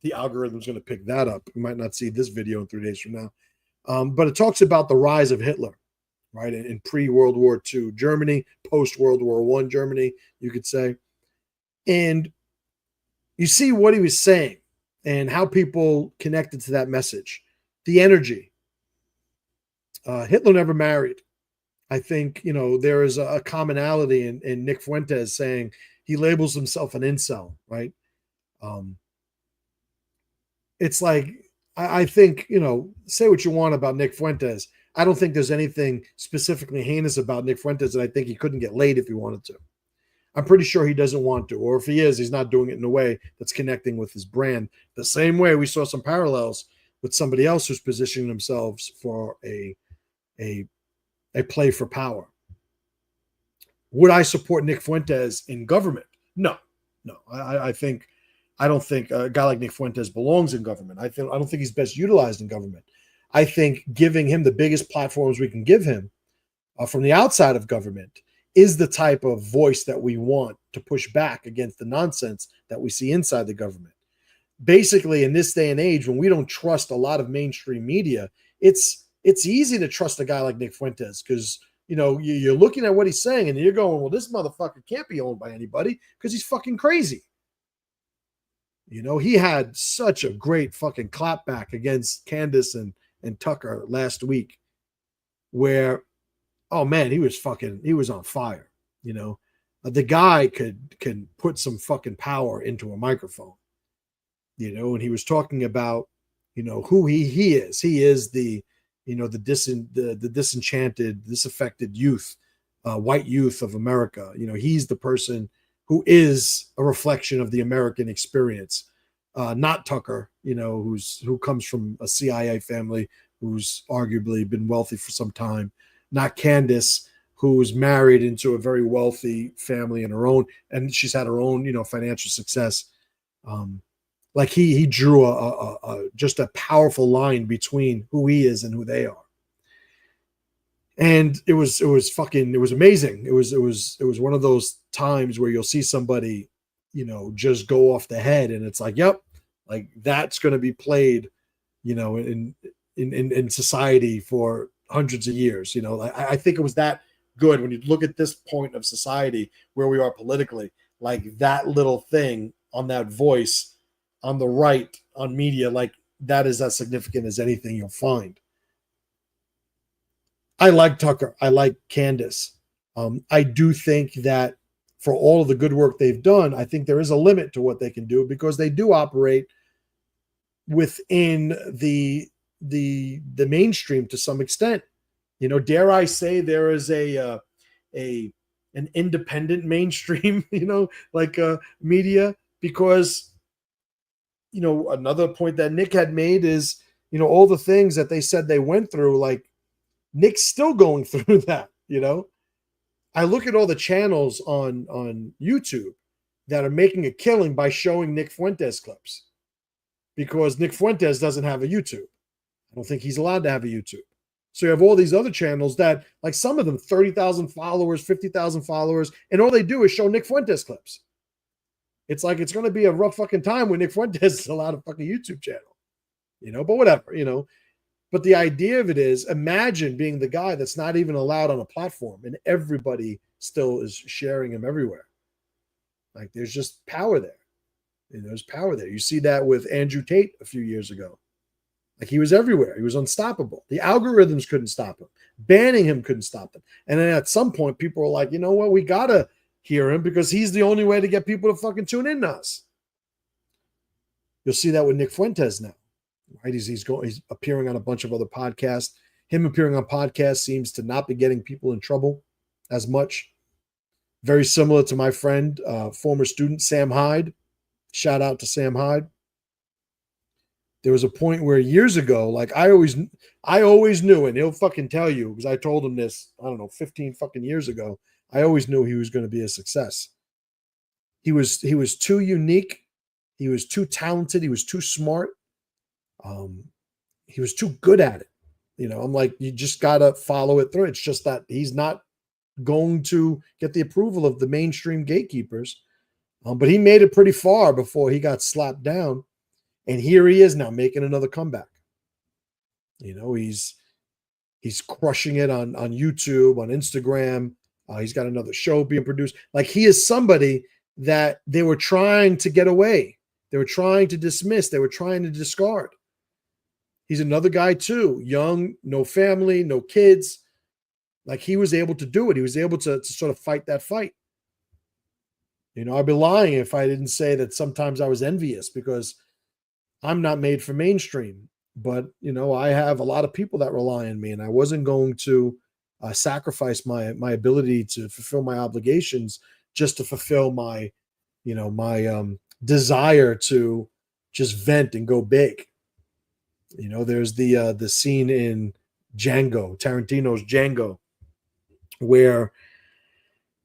The algorithm's going to pick that up. You might not see this video in 3 days from now. But it talks about the rise of Hitler, right? In pre-World War II Germany, post-World War I Germany, you could say. And you see what he was saying and how people connected to that message. The energy. Hitler never married. I think, there is a commonality in Nick Fuentes saying he labels himself an incel, right? It's like, I think, say what you want about Nick Fuentes. I don't think there's anything specifically heinous about Nick Fuentes, and I think he couldn't get laid if he wanted to. I'm pretty sure he doesn't want to, or if he is, he's not doing it in a way that's connecting with his brand. The same way we saw some parallels with somebody else who's positioning themselves for a play for power. Would I support Nick Fuentes in government? No. I don't think a guy like Nick Fuentes belongs in government. I don't think he's best utilized in government. I think giving him the biggest platforms we can give him from the outside of government is the type of voice that we want to push back against the nonsense that we see inside the government. Basically, in this day and age, when we don't trust a lot of mainstream media, it's easy to trust a guy like Nick Fuentes because, you're looking at what he's saying and you're going, well, this motherfucker can't be owned by anybody because he's fucking crazy. He had such a great fucking clapback against Candace and Tucker last week where, oh man, he was on fire. The guy can put some fucking power into a microphone, and he was talking about, who he is. He is the disenchanted, disaffected youth, white youth of America. He's the person who is a reflection of the American experience, not Tucker, who comes from a CIA family, who's arguably been wealthy for some time, not Candace, who's married into a very wealthy family in her own, and she's had her own, financial success. Like he drew just a powerful line between who he is and who they are. And it was amazing. It was one of those times where you'll see somebody, just go off the head, and it's like, yep, like that's going to be played, in society for hundreds of years. I think it was that good when you look at this point of society where we are politically, like that little thing on that voice on the right on media, like that is as significant as anything you'll find. I like Tucker. I like Candace. I do think that for all of the good work they've done, I think there is a limit to what they can do because they do operate within the mainstream to some extent. Dare I say there is an independent mainstream, like media, because another point that Nick had made is all the things that they said they went through, like Nick's still going through that. I look at all the channels on YouTube that are making a killing by showing Nick Fuentes clips, because Nick Fuentes doesn't have a YouTube. I don't think he's allowed to have a YouTube. So you have all these other channels that, like some of them, 30,000 followers, 50,000 followers, and all they do is show Nick Fuentes clips. It's like it's going to be a rough fucking time when Nick Fuentes is allowed a fucking YouTube channel. But whatever. But the idea of it is, imagine being the guy that's not even allowed on a platform and everybody still is sharing him everywhere. Like there's just power there. There's power there. You see that with Andrew Tate a few years ago. Like he was everywhere. He was unstoppable. The algorithms couldn't stop him. Banning him couldn't stop them. And then at some point, people were like, you know what? We got to hear him because he's the only way to get people to fucking tune in to us. You'll see that with Nick Fuentes now. Right? He's appearing on a bunch of other podcasts. Him appearing on podcasts seems to not be getting people in trouble as much. Very similar to my friend, former student Sam Hyde. Shout out to Sam Hyde. There was a point where years ago, like I always knew, and he'll fucking tell you because I told him this, I don't know, 15 fucking years ago. I always knew he was going to be a success. He was too unique. He was too talented. He was too smart. He was too good at it. I'm like, you just got to follow it through. It's just that he's not going to get the approval of the mainstream gatekeepers. But he made it pretty far before he got slapped down. And here he is now making another comeback. He's crushing it on YouTube, on Instagram. He's got another show being produced. Like he is somebody that they were trying to get away. They were trying to dismiss. They were trying to discard. He's another guy too, young, no family, no kids. Like he was able to do it. He was able to sort of fight that fight. I'd be lying if I didn't say that sometimes I was envious because I'm not made for mainstream. But, I have a lot of people that rely on me, and I wasn't going to sacrifice my ability to fulfill my obligations just to fulfill my desire to just vent and go big. There's the scene in Django, Tarantino's Django, where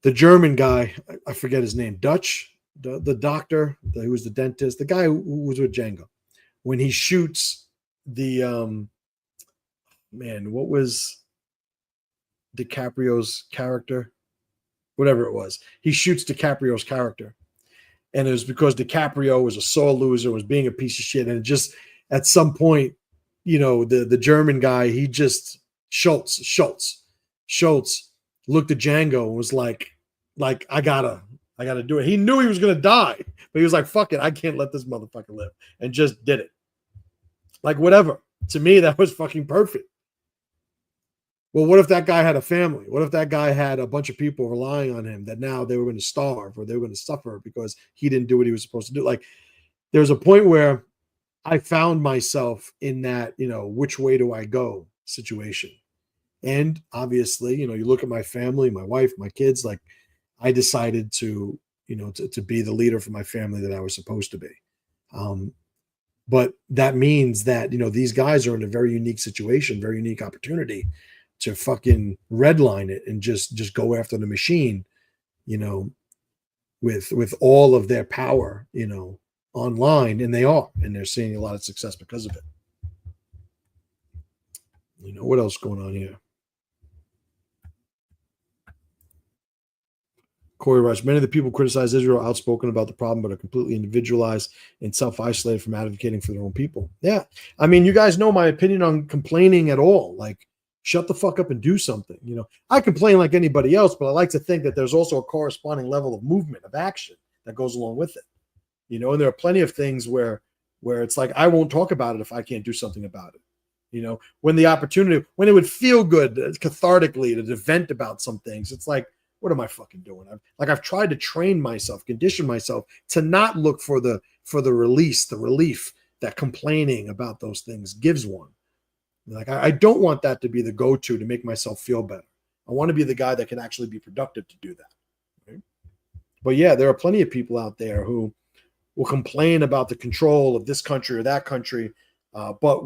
the German guy, I forget his name, Dutch, the doctor, who was the dentist, the guy who was with Django, when he shoots the what was DiCaprio's character? Whatever it was. He shoots DiCaprio's character. And it was because DiCaprio was a sore loser, was being a piece of shit. And it just, at some point, the German guy, he just, Schultz looked at Django and was like, I gotta do it. He knew he was going to die, but he was like, fuck it. I can't let this motherfucker live, and just did it. Like, whatever. To me, that was fucking perfect. Well, what if that guy had a family? What if that guy had a bunch of people relying on him that now they were going to starve or they were going to suffer because he didn't do what he was supposed to do? Like, there was a point where I found myself in that, which way do I go situation. And obviously, you look at my family, my wife, my kids, like I decided to be the leader for my family that I was supposed to be. But that means that, these guys are in a very unique situation, very unique opportunity to fucking redline it and just go after the machine, with all of their power, online. And they're seeing a lot of success because of it. What else going on here? Corey writes, many of the people criticize Israel are outspoken about the problem, but are completely individualized and self-isolated from advocating for their own people. Yeah. I mean, you guys know my opinion on complaining at all. Like, shut the fuck up and do something. You know, I complain like anybody else, but I like to think that there's also a corresponding level of movement, of action that goes along with it. You know, and there are plenty of things where it's like, I won't talk about it if I can't do something about it. You know, when the opportunity, when it would feel good cathartically to vent about some things, it's like, what am I fucking doing? I've tried to train myself, condition myself to not look for the release, the relief that complaining about those things gives one. Like, I don't want that to be the go-to to make myself feel better. I want to be the guy that can actually be productive to do that. Right? But yeah, there are plenty of people out there who will complain about the control of this country or that country. But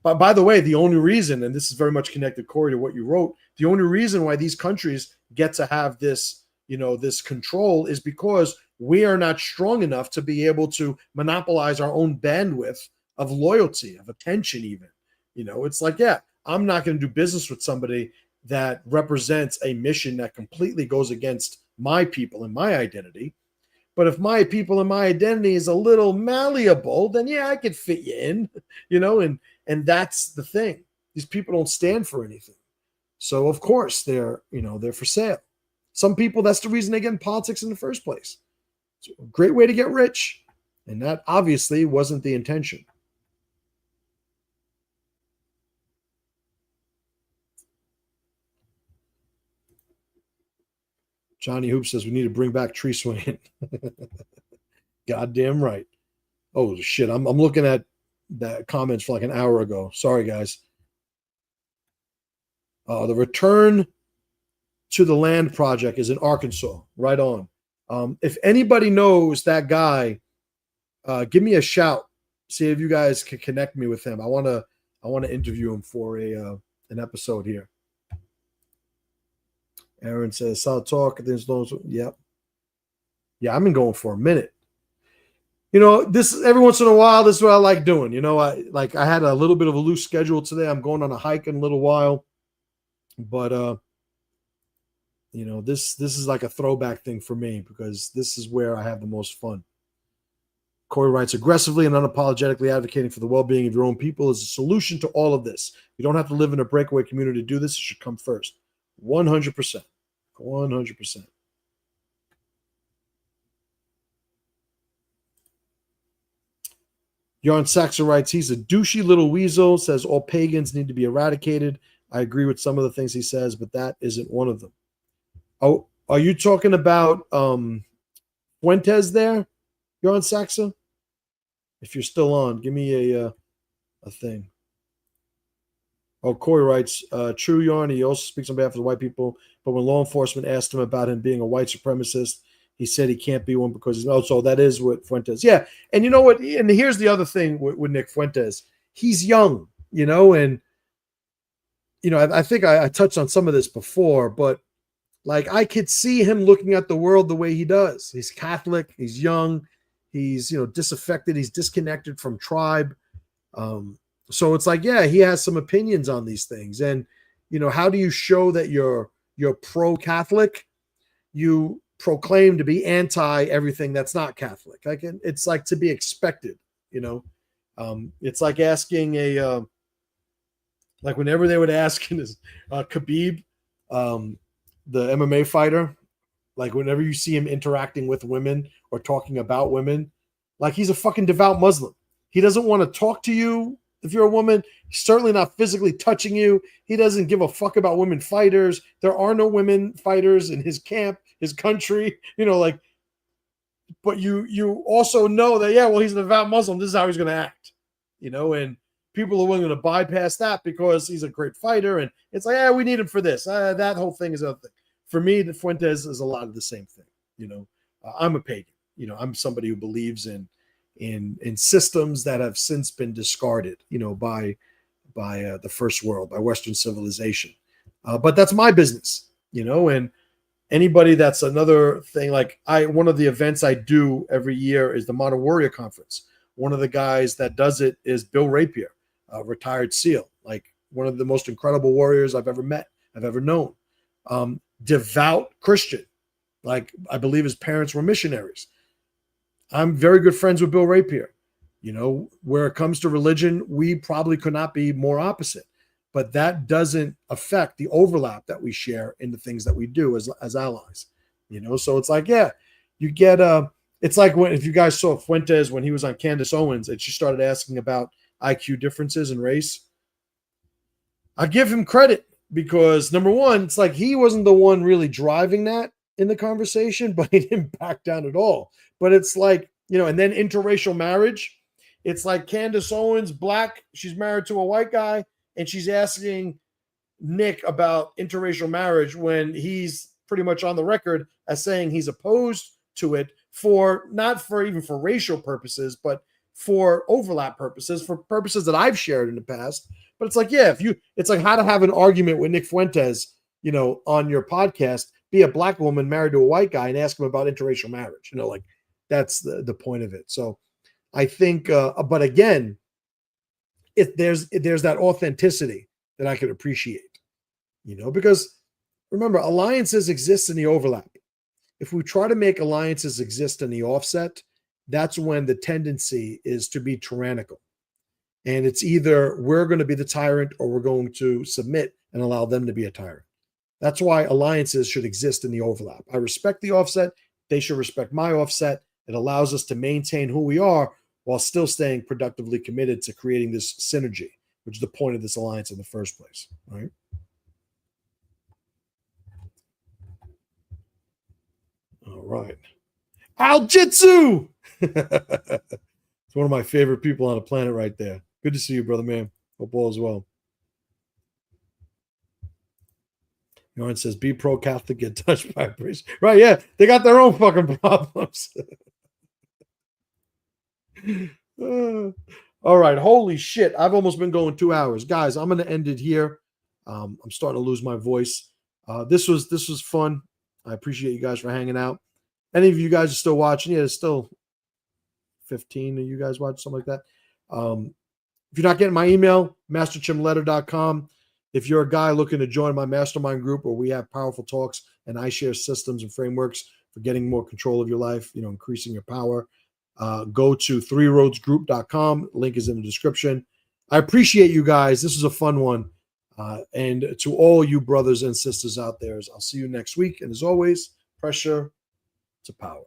by the way, the only reason, and this is very much connected, Corey, to what you wrote, the only reason why these countries get to have this, you know, this control is because we are not strong enough to be able to monopolize our own bandwidth of loyalty, of attention even. You know, it's like, yeah, I'm not going to do business with somebody that represents a mission that completely goes against my people and my identity. But if my people and my identity is a little malleable, then yeah, I could fit you in, you know, and that's the thing. These people don't stand for anything. So of course they're for sale. Some people, that's the reason they get in politics in the first place. It's a great way to get rich. And that obviously wasn't the intention. Johnny Hoop says we need to bring back tree swinging. Goddamn right. Oh shit! I'm looking at the comments for like an hour ago. Sorry, guys. The Return to the Land project is in Arkansas. Right on. If anybody knows that guy, give me a shout. See if you guys can connect me with him. I want to interview him for an episode here. Aaron says, solid talk. There's no, yep. Yeah, I've been going for a minute. You know, this every once in a while, this is what I like doing. You know, I had a little bit of a loose schedule today. I'm going on a hike in a little while. But you know, this is like a throwback thing for me because this is where I have the most fun. Corey writes, aggressively and unapologetically advocating for the well-being of your own people is a solution to all of this. You don't have to live in a breakaway community to do this. It should come first. 100%. 100%. Yarn Saxer writes, he's a douchey little weasel, says all pagans need to be eradicated. I agree with some of the things he says, but that isn't one of them. Oh, are you talking about Fuentes there, Yarn Saxer? If you're still on, give me a thing. Oh, Corey writes, true, Yarn. He also speaks on behalf of the white people. But when law enforcement asked him about him being a white supremacist, he said he can't be one because he's so that is what Fuentes. Yeah. And you know what? And here's the other thing with Nick Fuentes. He's young, you know, and, you know, I think I touched on some of this before, but like I could see him looking at the world the way he does. He's Catholic. He's young. He's, you know, disaffected. He's disconnected from tribe. So it's like, yeah, he has some opinions on these things. And, you know, how do you show that you're pro-Catholic? You proclaim to be anti everything that's not Catholic. Like it's like to be expected, you know. It's like asking like whenever they would ask Khabib, the MMA fighter, like whenever you see him interacting with women or talking about women, like he's a fucking devout Muslim. He doesn't want to talk to you if you're a woman. He's certainly not physically touching you. He doesn't give a fuck about women fighters. There are no women fighters in his camp, his country, you know, like, but you also know that, yeah, well, he's a devout Muslim. This is how he's going to act, you know, and people are willing to bypass that because he's a great fighter. And it's like, yeah, we need him for this. That whole thing is another thing. For me, the Fuentes is a lot of the same thing. You know, I'm a pagan. You know, I'm somebody who believes in systems that have since been discarded, you know, by the first world, by Western civilization. But that's my business, you know, and anybody that's another thing. Like one of the events I do every year is the Modern Warrior Conference. One of the guys that does it is Bill Rapier, a retired SEAL, like one of the most incredible warriors I've ever met, I've ever known. Devout Christian, Like, I believe his parents were missionaries. I'm very good friends with Bill Rapier. You know, where it comes to religion, we probably could not be more opposite. But that doesn't affect the overlap that we share in the things that we do as allies. You know, so it's like, yeah, you get it's like when, if you guys saw Fuentes when he was on Candace Owens and she started asking about IQ differences in race. I give him credit because, number one, it's like he wasn't the one really driving that in the conversation, but he didn't back down at all. But it's like, you know, and then interracial marriage. It's like Candace Owens, black, she's married to a white guy, and she's asking Nick about interracial marriage when he's pretty much on the record as saying he's opposed to it for not for even for racial purposes, but for overlap purposes, for purposes that I've shared in the past. But it's like, yeah, if you, it's like how to have an argument with Nick Fuentes, you know, on your podcast, be a black woman married to a white guy and ask him about interracial marriage. You know, like that's the point of it. So I think, but again, if there's that authenticity that I could appreciate, you know, because remember, alliances exist in the overlap. If we try to make alliances exist in the offset, that's when the tendency is to be tyrannical. And it's either we're going to be the tyrant or we're going to submit and allow them to be a tyrant. That's why alliances should exist in the overlap. I respect the offset. They should respect my offset. It allows us to maintain who we are while still staying productively committed to creating this synergy, which is the point of this alliance in the first place, right? All right. Al-Jitsu! It's one of my favorite people on the planet right there. Good to see you, brother, man. Hope all is well. Yarn says, be pro-Catholic, get touched by a priest. Right, yeah. They got their own fucking problems. All right. Holy shit. I've almost been going 2 hours. Guys, I'm going to end it here. I'm starting to lose my voice. This was fun. I appreciate you guys for hanging out. Any of you guys are still watching? Yeah, there's still 15 of you guys watch, something like that. If you're not getting my email, masterchimletter.com. If you're a guy looking to join my mastermind group where we have powerful talks and I share systems and frameworks for getting more control of your life, you know, increasing your power, go to threeroadsgroup.com. Link is in the description. I appreciate you guys. This was a fun one. And to all you brothers and sisters out there, I'll see you next week. And as always, pressure to power.